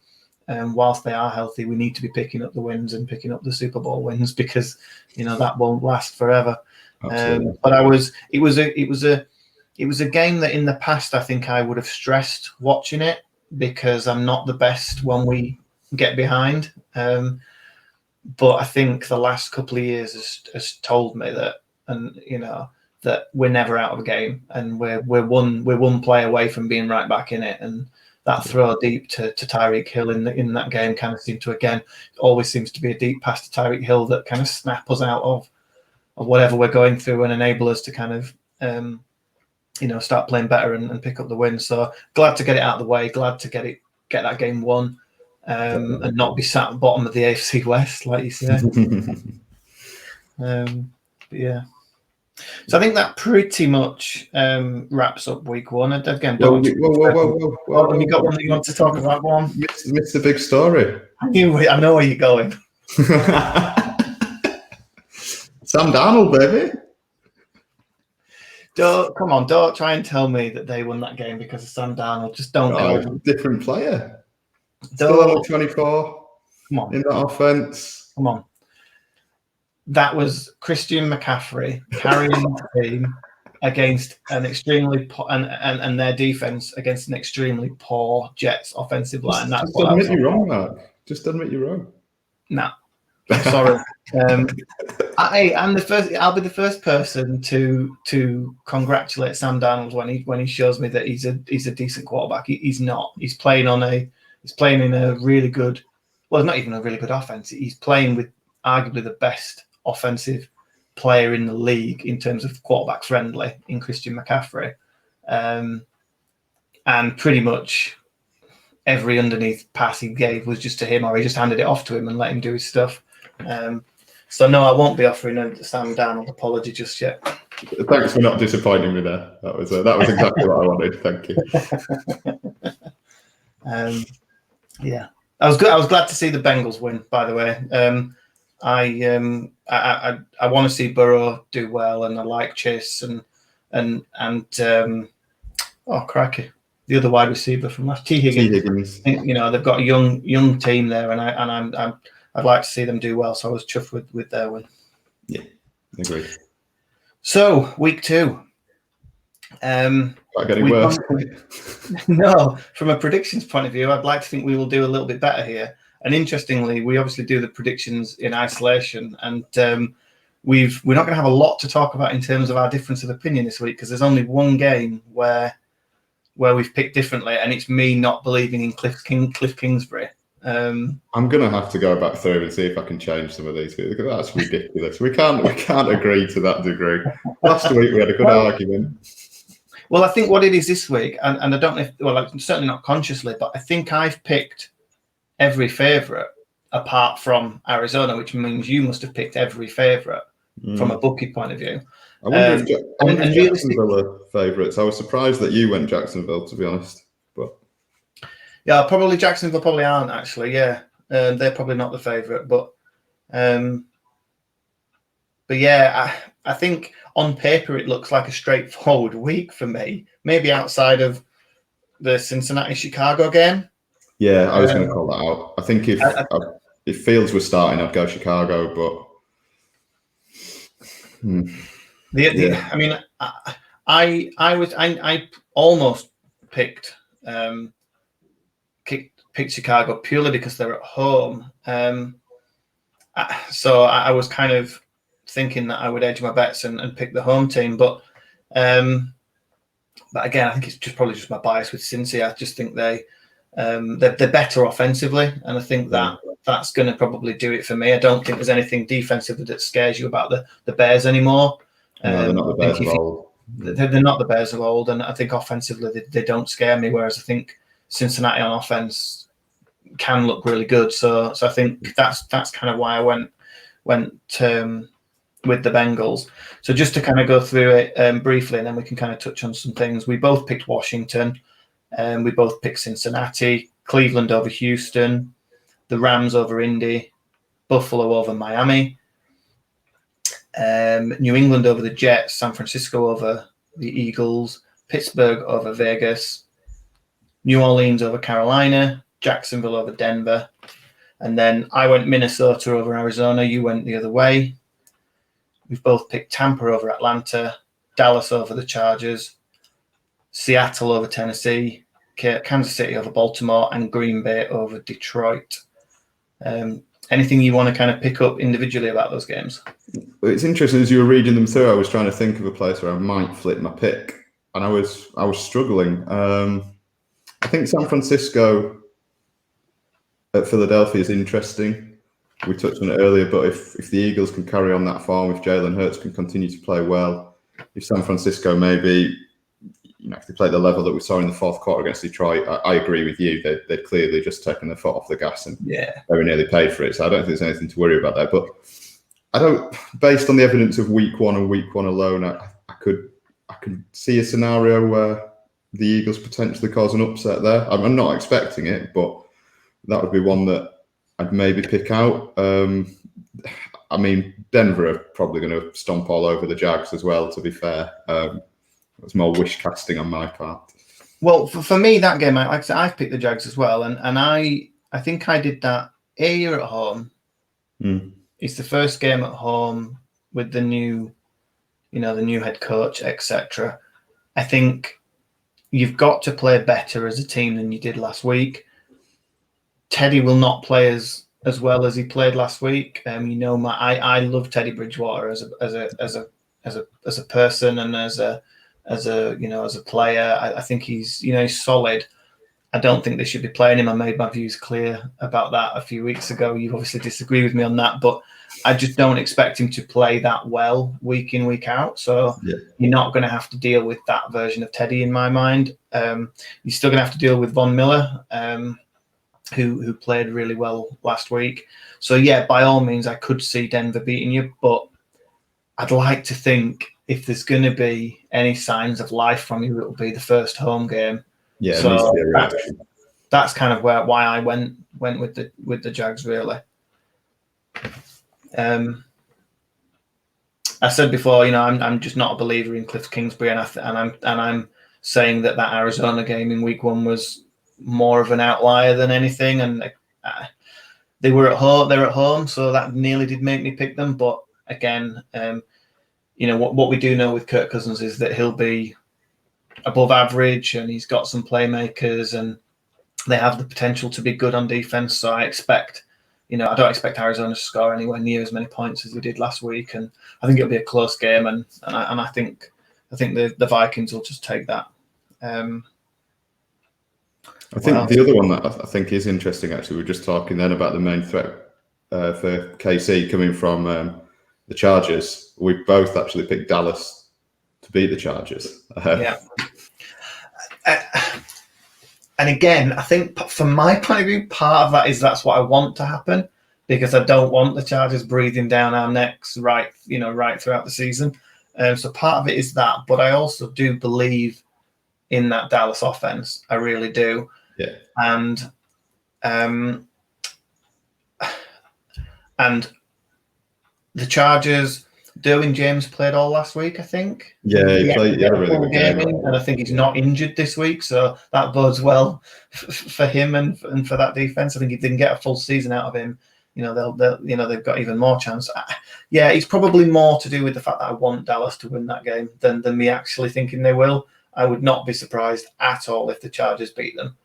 whilst they are healthy, we need to be picking up the wins and picking up the Super Bowl wins, because that won't last forever. But it was a game that in the past I think I would have stressed watching it, because I'm not the best when we get behind. But I think the last couple of years has told me that, and that we're never out of a game, and we're one play away from being right back in it. And that throw deep to Tyreek Hill in that game kind of always seems to be a deep pass to Tyreek Hill that kind of snap us out of whatever we're going through and enable us to kind of start playing better and pick up the win. So glad to get it out of the way, glad to get that game won. And not be sat at the bottom of the AFC West, like you say. But yeah. So I think that pretty much wraps up week 1. And again, whoa, have you got one that you want to talk about? Go on. Missed the big story. I know where you're going. Sam Darnold, baby. Don't try and tell me that they won that game because of Sam Darnold. Just don't go. Different player. Still only 24 in that offense. Come on. That was Christian McCaffrey carrying the team against an extremely and their defense against an extremely poor Jets offensive line. That's just admit you're wrong, Mark. Just admit you're wrong. No, I'm sorry. I'll be the first person to congratulate Sam Darnold when he shows me that he's a decent quarterback. He's not. He's playing in a really good. Well, not even a really good offense. He's playing with arguably the best offensive player in the league in terms of quarterback friendly in Christian McCaffrey, and pretty much every underneath pass he gave was just to him, or he just handed it off to him and let him do his stuff. So no, I won't be offering a Sam Darnold apology just yet. Thanks for not disappointing me there. That was exactly what I wanted. Thank you. Yeah, I was good. I was glad to see the Bengals win. By the way, I want to see Burrow do well, and I like Chase and oh crikey, the other wide receiver from last T T. Higgins. Higgins. I think, they've got a young team there, and I'd like to see them do well. So I was chuffed with their win. Yeah, agreed. So week 2. Not getting worse. No, from a predictions point of view, I'd like to think we will do a little bit better here. And interestingly, we obviously do the predictions in isolation, and we're not going to have a lot to talk about in terms of our difference of opinion this week, because there's only one game where we've picked differently, and it's me not believing in Cliff Kingsbury. I'm gonna have to go back through and see if I can change some of these because that's ridiculous. We can't agree to that degree. Last week we had a good argument. Well, I think what it is this week, and I don't know if, I'm certainly not consciously, but I think I've picked every favourite apart from Arizona, which means you must have picked every favourite from a bookie point of view. I wonder if Jacksonville are favourites. I was surprised that you went Jacksonville, to be honest. But yeah, probably Jacksonville probably aren't actually. Yeah, they're probably not the favourite, but yeah, I think on paper it looks like a straightforward week for me. Maybe outside of the Cincinnati-Chicago game. Yeah, I was going to call that out. I think if Fields was starting, I'd go Chicago, but. I mean, I almost picked Chicago purely because they're at home. So I was kind of thinking that I would edge my bets and pick the home team, but again, I think it's probably just my bias with Cincy. I just think they're better offensively, and I think that's going to probably do it for me. I don't think there's anything defensively that scares you about the Bears anymore. No, they're not the Bears of old. They're not the Bears of old, and I think offensively they don't scare me. Whereas I think Cincinnati on offense can look really good. So I think that's kind of why I went with the Bengals. So just to kind of go through it briefly, and then we can kind of touch on some things. We both picked Washington, and we both picked Cincinnati, Cleveland over Houston, the Rams over Indy, Buffalo over Miami, New England over the Jets, San Francisco over the Eagles, Pittsburgh over Vegas, New Orleans over Carolina, Jacksonville over Denver, and then I went Minnesota over Arizona. You went the other way. We've both picked Tampa over Atlanta, Dallas over the Chargers, Seattle over Tennessee, Kansas City over Baltimore, and Green Bay over Detroit. Anything you want to kind of pick up individually about those games? It's interesting, as you were reading them through, I was trying to think of a place where I might flip my pick, and I was struggling. I think San Francisco at Philadelphia is interesting. We touched on it earlier, but if the Eagles can carry on that form, if Jalen Hurts can continue to play well, if San Francisco maybe, if they play the level that we saw in the fourth quarter against Detroit, I agree with you. They'd clearly just taken their foot off the gas and very nearly paid for it. So I don't think there's anything to worry about there. But I don't, based on the evidence of week one and week one alone, I could see a scenario where the Eagles potentially cause an upset there. I'm not expecting it, but that would be one that I'd maybe pick out. I mean, Denver are probably going to stomp all over the Jags as well, to be fair. It's more wish casting on my part. Well, for me, that game, like I said, I've picked the Jags as well, and I think I did that. You're at home. It's the first game at home with the new, the new head coach, etc. I think you've got to play better as a team than you did last week. Teddy will not play as well as he played last week. I love Teddy Bridgewater as a person and as a player. I think he's solid. I don't think they should be playing him. I made my views clear about that a few weeks ago. You obviously disagree with me on that, but I just don't expect him to play that well week in, week out. So you're not going to have to deal with that version of Teddy in my mind. You're still going to have to deal with Von Miller, who played really well last week. So yeah, by all means, I could see Denver beating you, but I'd like to think if there's going to be any signs of life from you, it'll be the first home game. Yeah, so that's kind of why I went with the Jags really. I said before, I'm just not a believer in Cliff Kingsbury, and I'm saying that Arizona game in week 1 was more of an outlier than anything, and they were at home. They're at home, so that nearly did make me pick them. But again, what we do know with Kirk Cousins is that he'll be above average, and he's got some playmakers, and they have the potential to be good on defense. So I expect, I don't expect Arizona to score anywhere near as many points as they did last week, and I think it'll be a close game, and I think the Vikings will just take that. I think the other one that I think is interesting, actually, we are just talking then about the main threat for KC coming from the Chargers. We both actually picked Dallas to beat the Chargers. Yeah. And again, I think from my point of view, part of that is that's what I want to happen, because I don't want the Chargers breathing down our necks right throughout the season. So part of it is that, but I also do believe in that Dallas offense. I really do. Yeah. And the Chargers, Derwin James played all last week, I think. Yeah, he played. He had a really good game. And I think he's not injured this week, so that bodes well for him and for that defense. I think if they can get a full season out of him, they've got even more chance. Yeah, it's probably more to do with the fact that I want Dallas to win that game than me actually thinking they will. I would not be surprised at all if the Chargers beat them.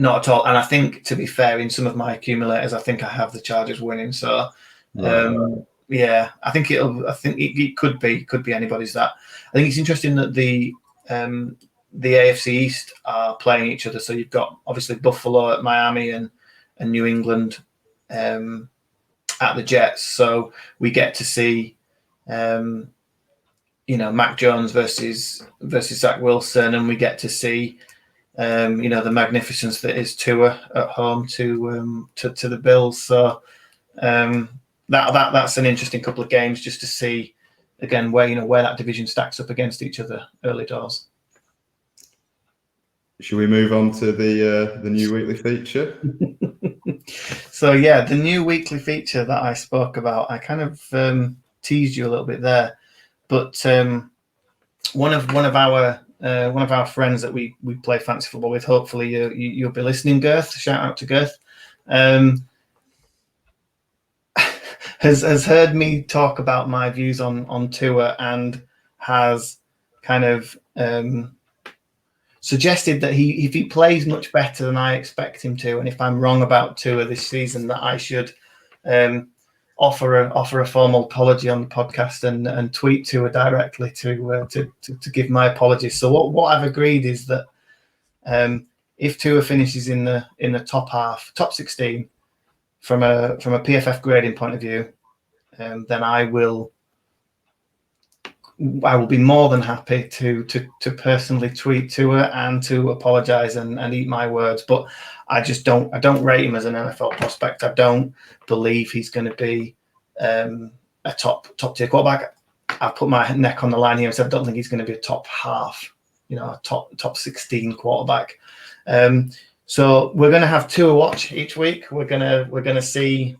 Not at all. And I think, to be fair, in some of my accumulators, I think I have the Chargers winning. So, yeah, I think it could be anybody's that. I think it's interesting that the AFC East are playing each other. So you've got obviously Buffalo at Miami and New England at the Jets. So we get to see Mac Jones versus Zach Wilson, and we get to see the magnificence that is Tua at home to the Bills. So that's an interesting couple of games just to see again where that division stacks up against each other early doors. Should we move on to the new weekly feature? So yeah, the new weekly feature that I spoke about, I kind of teased you a little bit there. But one of our friends that we play fantasy football with, hopefully you'll be listening, Girth. Shout out to Girth. Has heard me talk about my views on Tua and has kind of suggested that if he plays much better than I expect him to, and if I'm wrong about Tua this season, that I should offer a formal apology on the podcast and tweet Tua directly to give my apologies. So what I've agreed is that if Tua finishes in the top 16 from a PFF grading point of view, then I will be more than happy to personally tweet Tua and to apologize and eat my words. But I don't rate him as an NFL prospect. I don't believe he's going to be a top tier quarterback. I put my neck on the line here and said I don't think he's going to be a top half, a top 16 quarterback. So we're going to have Tua watch each week. We're going to see,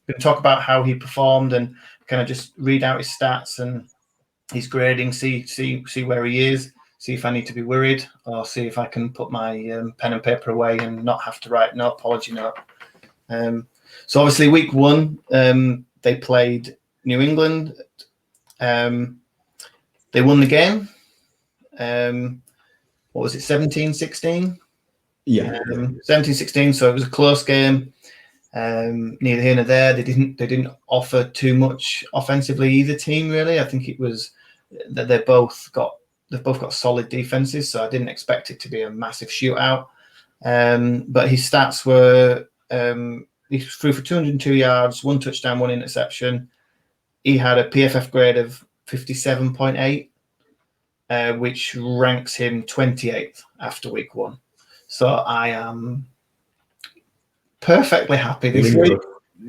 we're going to talk about how he performed and kind of just read out his stats and his grading, see where he is, see if I need to be worried, or see if I can put my pen and paper away and not have to write no apology note. So obviously week 1, they played New England. They won the game. What was it, 17-16? Yeah. 17-16, so it was a close game. Neither here nor there. They didn't offer too much offensively, either team, really. I think it was that they've both got solid defenses, so I didn't expect it to be a massive shootout. But his stats were he threw for 202 yards, 1 touchdown, 1 interception. He had a PFF grade of 57.8, which ranks him 28th after week 1. So I am perfectly happy this week.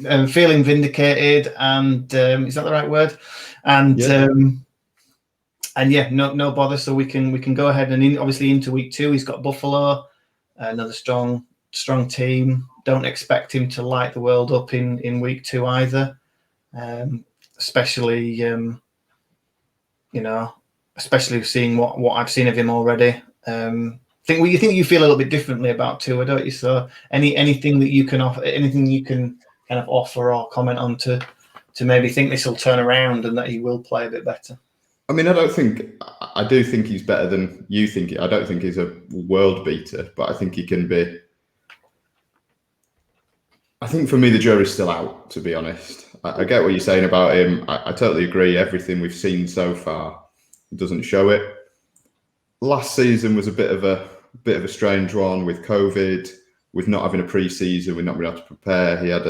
I'm feeling vindicated, and is that the right word? And yeah, no bother. So we can go ahead and obviously into week 2, he's got Buffalo, another strong team. Don't expect him to light the world up in week 2 either. Especially especially seeing what I've seen of him already. Think you feel a little bit differently about Tua, don't you? So anything that you can offer, anything you can kind of offer or comment on to maybe think this will turn around and that he will play a bit better. I mean, I do think he's better than you think. I don't think he's a world beater, but I think he can be. I think for me, the jury's still out, to be honest. I get what you're saying about him. I totally agree. Everything we've seen so far doesn't show it. Last season was a bit of a strange one with COVID, with not having a pre-season, with not being able to prepare. He had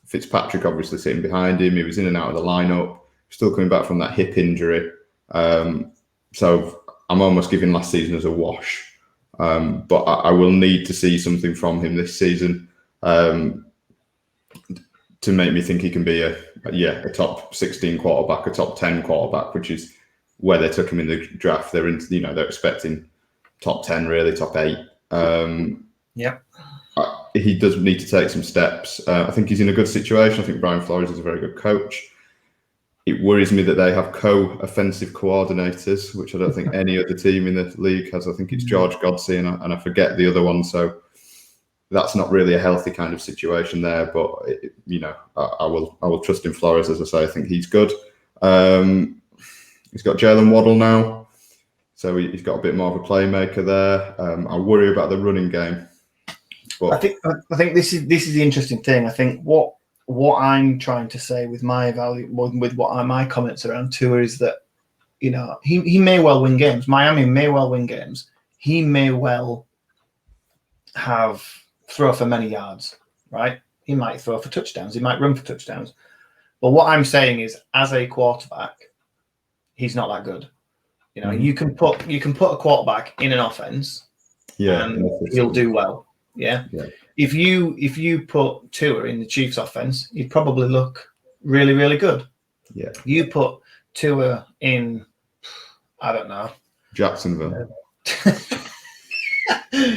Fitzpatrick obviously sitting behind him. He was in and out of the lineup, still coming back from that hip injury. So I'm almost giving last season as a wash. But I will need to see something from him this season to make me think he can be a top 16 quarterback, a top 10 quarterback, which is where they took him in the draft. They're expecting top 10, really, top 8. He does need to take some steps. I think he's in a good situation. I think Brian Flores is a very good coach. It worries me that they have co-offensive coordinators, which I don't think any other team in the league has. I think it's George Godsey and I forget the other one. So that's not really a healthy kind of situation there. But I will trust in Flores, as I say. I think he's good. He's got Jalen Waddle now, so he's got a bit more of a playmaker there. I worry about the running game. But I think this is the interesting thing. I think what I'm trying to say with my my comments around Tua is that he may well win games. Miami may well win games. He may well throw for many yards, right? He might throw for touchdowns. He might run for touchdowns. But what I'm saying is, as a quarterback, he's not that good. You can put a quarterback in an offense, and he'll do well. Yeah. If you put Tua in the Chiefs' offense, he'd probably look really, really good. Yeah. You put Tua in, I don't know, Jacksonville.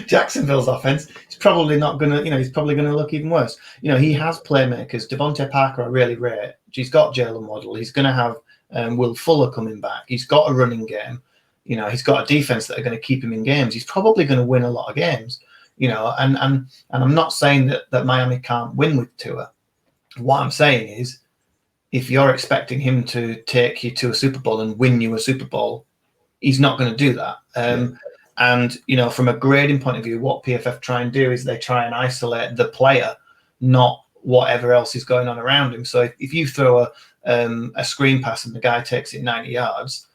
Jacksonville's offense. He's probably not gonna. He's probably gonna look even worse. He has playmakers. Devontae Parker are really rare. He's got Jalen Waddle. He's gonna have Will Fuller coming back. He's got a running game. He's got a defense that are going to keep him in games. He's probably going to win a lot of games. And I'm not saying that Miami can't win with Tua. What I'm saying is, if you're expecting him to take you to a Super Bowl and win you a Super Bowl, he's not going to do that. And from a grading point of view, what PFF try and do is they try and isolate the player, not whatever else is going on around him. So if you throw a screen pass and the guy takes it 90 yards,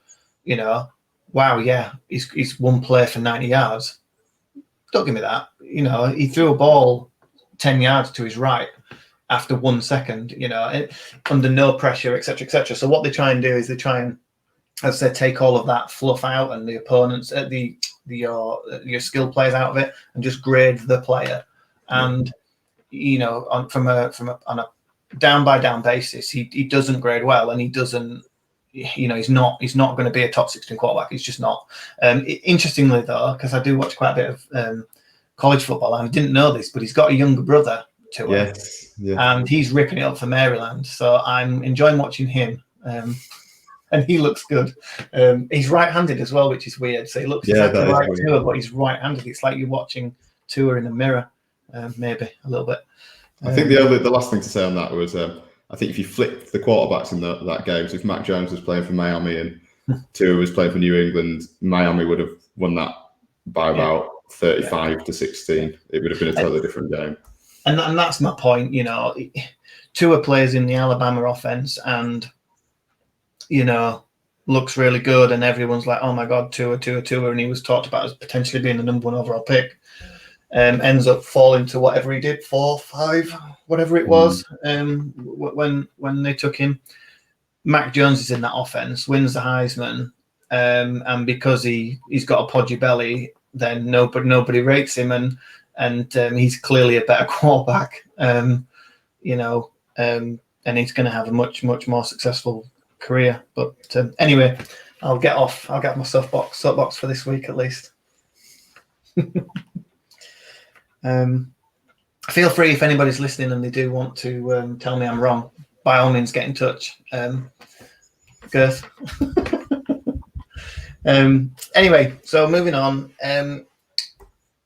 wow, yeah, he's one play for 90 yards. Don't give me that. He threw a ball 10 yards to his right after 1 second, under no pressure, etc., etc. So what they try and do is they try and, as I said, take all of that fluff out and the opponents, your skill players out of it, and just grade the player. And on a down by down basis, he doesn't grade well, and he doesn't. He's not going to be a top 16 quarterback. He's just not. Interestingly, though, because I do watch quite a bit of college football, and I didn't know this, but he's got a younger brother to him. Yes. And he's ripping it up for Maryland. So I'm enjoying watching him. And he looks good. He's right-handed as well, which is weird. So he looks exactly like Tua, but he's right-handed. It's like you're watching Tua in a mirror, maybe a little bit. I think the last thing to say on that was, I think if you flipped the quarterbacks in that game, so if Mac Jones was playing for Miami and Tua was playing for New England, Miami would have won that by about 35 to 16. It would have been a totally different game. And that's my point. Tua plays in the Alabama offense and, looks really good. And everyone's like, oh my God, Tua. And he was talked about as potentially being the number 1 overall pick. Ends up falling to whatever he did, 4, 5, whatever it was, when they took him. Mac Jones is in that offense, wins the Heisman, and because he's got a podgy belly, then nobody rates him, and he's clearly a better quarterback, and he's going to have a much more successful career. But anyway, I'll get my soapbox for this week at least. Feel free, if anybody's listening and they do want to tell me I'm wrong, by all means get in touch. Girth. Anyway, so moving on.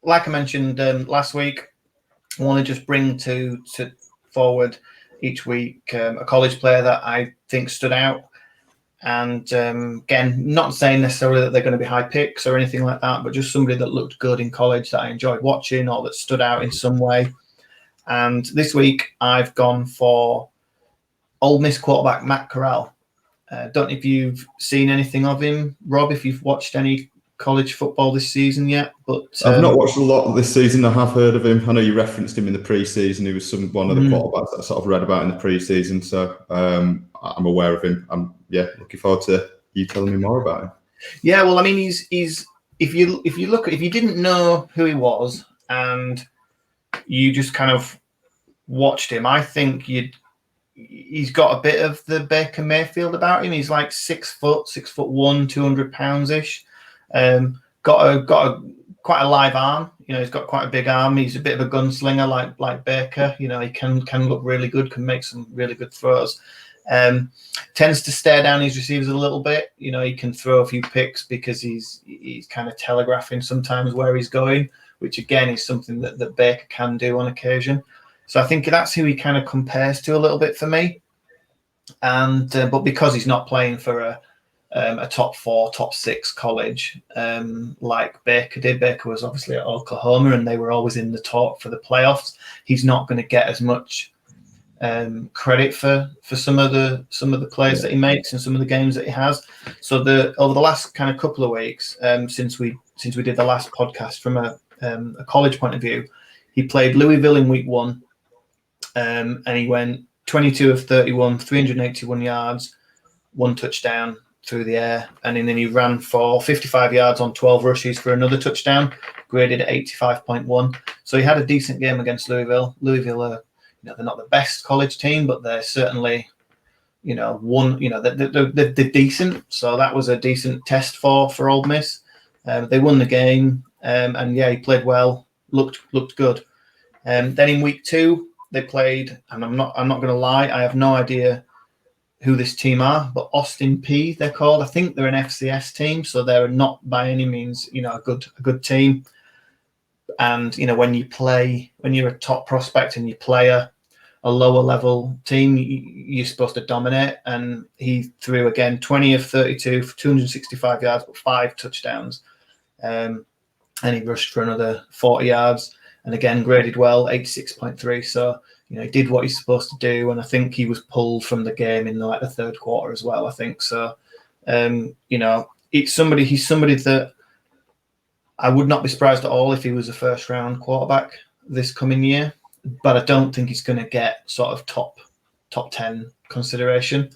Like I mentioned last week, I want to just bring to forward each week a college player that I think stood out. And again, not saying necessarily that they're going to be high picks or anything like that, but just somebody that looked good in college that I enjoyed watching or that stood out in some way. And this week, I've gone for Ole Miss quarterback Matt Corral. Don't know if you've seen anything of him, Rob, if you've watched any college football this season yet. But I've not watched a lot this season. I have heard of him. I know you referenced him in the pre-season. He was one of the quarterbacks that I sort of read about in the pre-season. So I'm aware of him. I'm looking forward to you telling me more about him. Yeah, well, I mean, he's if you didn't know who he was and you just kind of watched him, I think he's got a bit of the Baker Mayfield about him. He's like 6'1", 200 pounds ish. Got a quite a live arm. He's got quite a big arm. He's a bit of a gunslinger like Baker. He can look really good, can make some really good throws. Tends to stare down his receivers a little bit. He can throw a few picks because he's kind of telegraphing sometimes where he's going, which again is something that Baker can do on occasion. So I think that's who he kind of compares to a little bit for me. And but because he's not playing for a top 4, top 6 college like Baker did. Baker was obviously at Oklahoma, and they were always in the talk for the playoffs. He's not going to get as much credit for some of the plays that he makes and some of the games that he has. So over the last kind of couple of weeks, since we did the last podcast from a college point of view, he played Louisville in week 1, and he went 22 of 31, 381 yards, 1 touchdown through the air, and then he ran for 55 yards on 12 rushes for another touchdown, graded at 85.1. So he had a decent game against Louisville. Louisville are, they're not the best college team, but they're certainly, they're decent. So that was a decent test for Ole Miss. They won the game, and he played well, looked good. Then in week 2, they played, and I'm not going to lie, I have no idea who this team are, but Austin Peay they're called. I think they're an FCS team, so they're not by any means a good team. And when you're a top prospect and you play a lower level team, you're supposed to dominate. And he threw again 20 of 32 for 265 yards, but 5 touchdowns, and he rushed for another 40 yards, and again graded well, 86.3. So he did what he's supposed to do, and I think he was pulled from the game in the third quarter as well, I think. So, he's somebody that I would not be surprised at all if he was a first round quarterback this coming year, but I don't think he's going to get sort of top 10 consideration.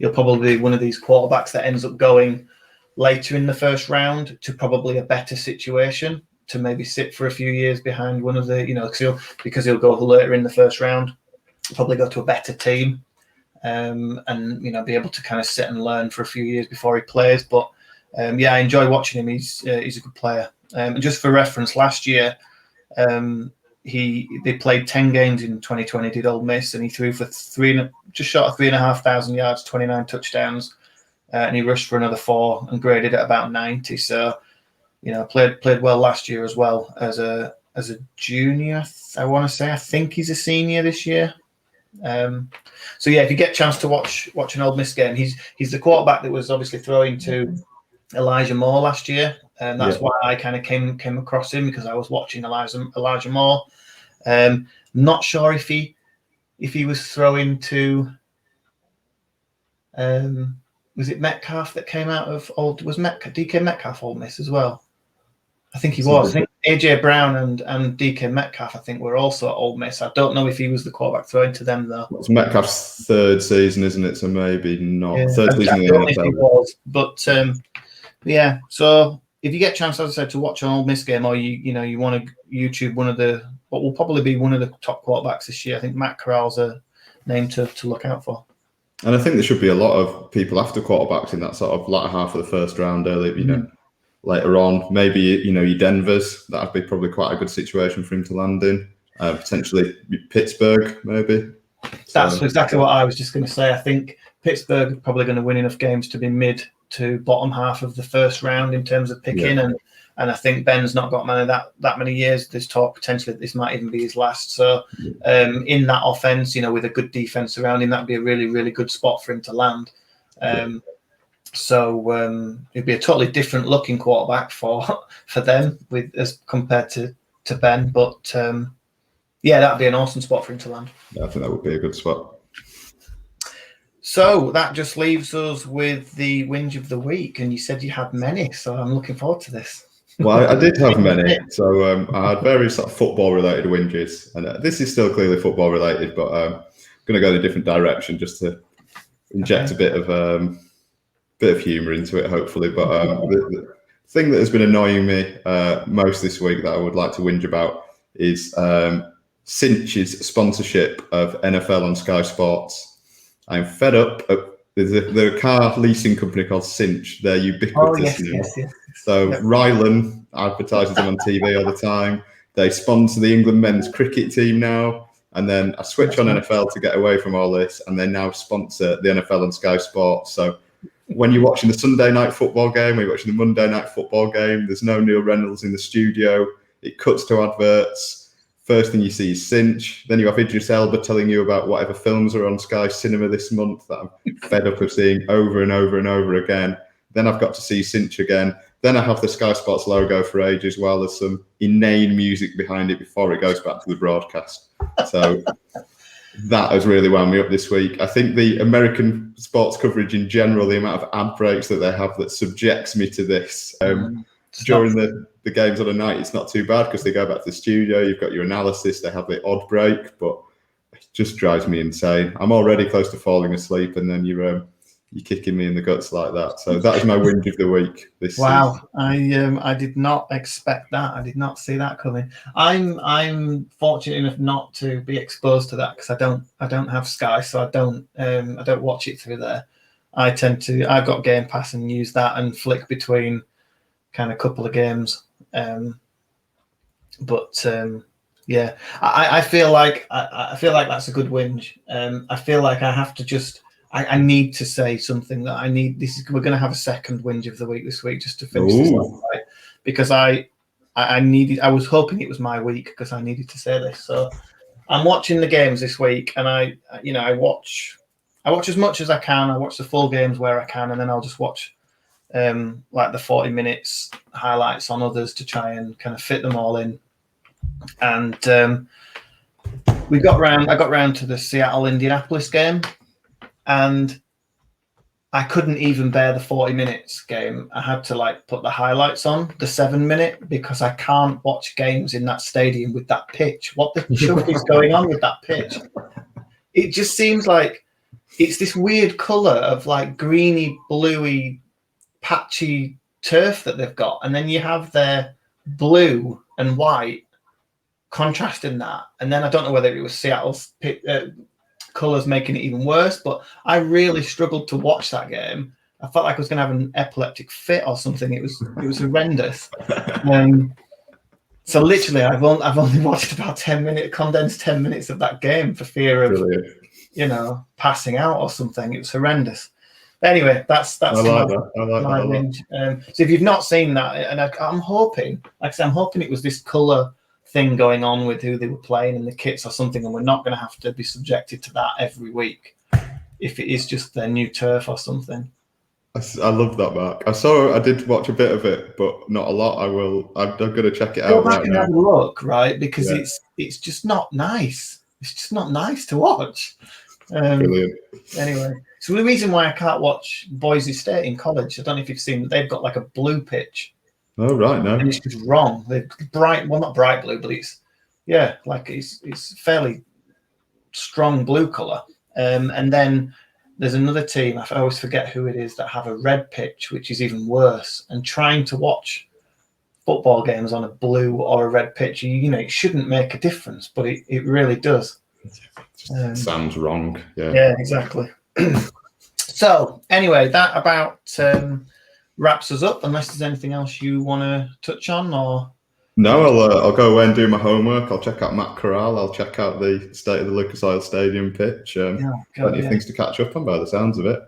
He'll probably be one of these quarterbacks that ends up going later in the first round to probably a better situation, to maybe sit for a few years behind one of the, because he'll go later in the first round, probably go to a better team, and be able to kind of sit and learn for a few years before he plays. But I enjoy watching him. He's a good player. And just for reference, last year they played 10 games in 2020. Did Ole Miss, and he threw for just short of 3,500 yards, 29 touchdowns, and he rushed for another 4 and graded at about 90. So. Played well last year as well as a junior. I want to say I think he's a senior this year. If you get a chance to watch an Ole Miss game, he's the quarterback that was obviously throwing to Elijah Moore last year, and that's why I kind of came across him, because I was watching Elijah Moore. Not sure if he was throwing to. Was it Metcalf that came out of DK Metcalf Ole Miss as well? I think he was. I think AJ Brown and DK Metcalf, I think, were also at Ole Miss. I don't know if he was the quarterback throwing to them though. It's Metcalf's 3rd season, isn't it? So maybe not. Yeah, 3rd season in the NFL. He was, but So if you get a chance, as I said, to watch an Ole Miss game, or you want to YouTube one of what will probably be one of the top quarterbacks this year, I think Matt Corral's a name to look out for. And I think there should be a lot of people after quarterbacks in that sort of latter half of the first round, early, later on. Maybe, your Denvers, that would be probably quite a good situation for him to land in. Potentially Pittsburgh, maybe. That's exactly what I was just going to say. I think Pittsburgh are probably going to win enough games to be mid to bottom half of the first round in terms of picking, and I think Ben's not got that many years. There's talk potentially this might even be his last. So in that offense, with a good defense around him, that'd be a really, really good spot for him to land. So it'd be a totally different looking quarterback for them as compared to Ben. But that'd be an awesome spot for him to land. Yeah, I think that would be a good spot. So that just leaves us with the whinge of the week, and you said you had many, so I'm looking forward to this. Well, I did have many. So I had various sort of football-related whinges, and this is still clearly football-related, but I'm going to go in a different direction just to inject a bit of humour into it, hopefully. But the thing that has been annoying me most this week that I would like to whinge about is Cinch's sponsorship of NFL on Sky Sports. I'm fed up. There's a car leasing company called Cinch. They're ubiquitous now. Yes. So Rylan advertises them on TV all the time. They sponsor the England men's cricket team now. And then I switch on NFL to get away from all this, and they now sponsor the NFL on Sky Sports. So when you're watching the Sunday night football game, or you're watching the Monday night football game, there's no Neil Reynolds in the studio. It cuts to adverts. First thing you see is Cinch. Then you have Idris Elba telling you about whatever films are on Sky Cinema this month that I'm fed up of seeing over and over and over again. Then I've got to see Cinch again. Then I have the Sky Sports logo for ages while there's some inane music behind it before it goes back to the broadcast. So that has really wound me up this week. I think the American sports coverage in general, the amount of ad breaks that they have that subjects me to this. During the games on a night, it's not too bad because they go back to the studio, you've got your analysis, they have the odd break, but it just drives me insane. I'm already close to falling asleep, and then you're kicking me in the guts like that. So that is my whinge of the week this season. I did not expect that. I did not see that coming. I'm fortunate enough not to be exposed to that because I don't have Sky, so I don't watch it through there. I've got Game Pass and use that and flick between kind of couple of games. I feel like that's a good whinge. I feel like I have to I need to say something that we're going to have a second whinge of the week this week just to finish this off, right? Because I was hoping it was my week because I needed to say this. So I'm watching the games this week, and I watch as much as I can. I watch the full games where I can, and then I'll just watch like the 40 minutes highlights on others to try and kind of fit them all in. And I got round to the Seattle Indianapolis game, and I couldn't even bear the 40 minutes game. I had to put the highlights on the 7-minute because I can't watch games in that stadium with that pitch. What the chuck is going on with that pitch? It just seems like it's this weird color of greeny, bluey, patchy turf that they've got, and then you have their blue and white contrasting that, and then I don't know whether it was Seattle's colours making it even worse, but I really struggled to watch that game. I felt like I was going to have an epileptic fit or something. It was horrendous. So literally I've only watched about condensed 10 minutes of that game for fear of passing out or something. It was horrendous. Anyway, that's I like my whinge. So if you've not seen that, and I'm hoping, I'm hoping it was this colour thing going on with who they were playing in the kits or something, and we're not going to have to be subjected to that every week if it is just their new turf or something. I love that, Mark. I did watch a bit of it, but not a lot. I'm going to check it out right now. Have a look, right? Because it's just not nice. It's just not nice to watch. Brilliant. Anyway, so the reason why I can't watch Boise State in college, I don't know if you've seen, they've got a blue pitch. Oh right, no. And it's just wrong. They're bright, well, not bright blue, but it's fairly strong blue color. And then there's another team, I always forget who it is, that have a red pitch, which is even worse. And trying to watch football games on a blue or a red pitch, it shouldn't make a difference, but it really does. Sounds wrong. Yeah, exactly. So anyway, that about wraps us up, unless there's anything else you want to touch on, or no. I'll go away and do my homework. I'll check out Matt Corral. I'll check out the state of the Lucas Oil Stadium pitch. Plenty of things to catch up on by the sounds of it.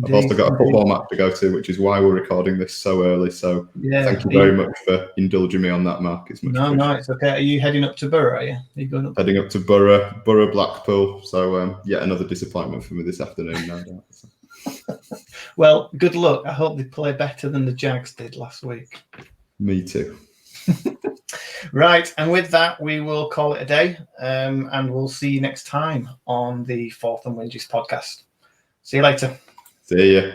I've also got a football match to go to, which is why we're recording this so early. So thank you very much for indulging me on that, Mark. It's much appreciated. It's okay. Are you heading up to Borough? Are you going up? Heading up to Borough, Blackpool. So yet another disappointment for me this afternoon, no doubt. So. Well, good luck. I hope they play better than the Jags did last week. Me too. Right, and with that, we will call it a day, and we'll see you next time on the Fourth and Whinges podcast. See you later. See ya.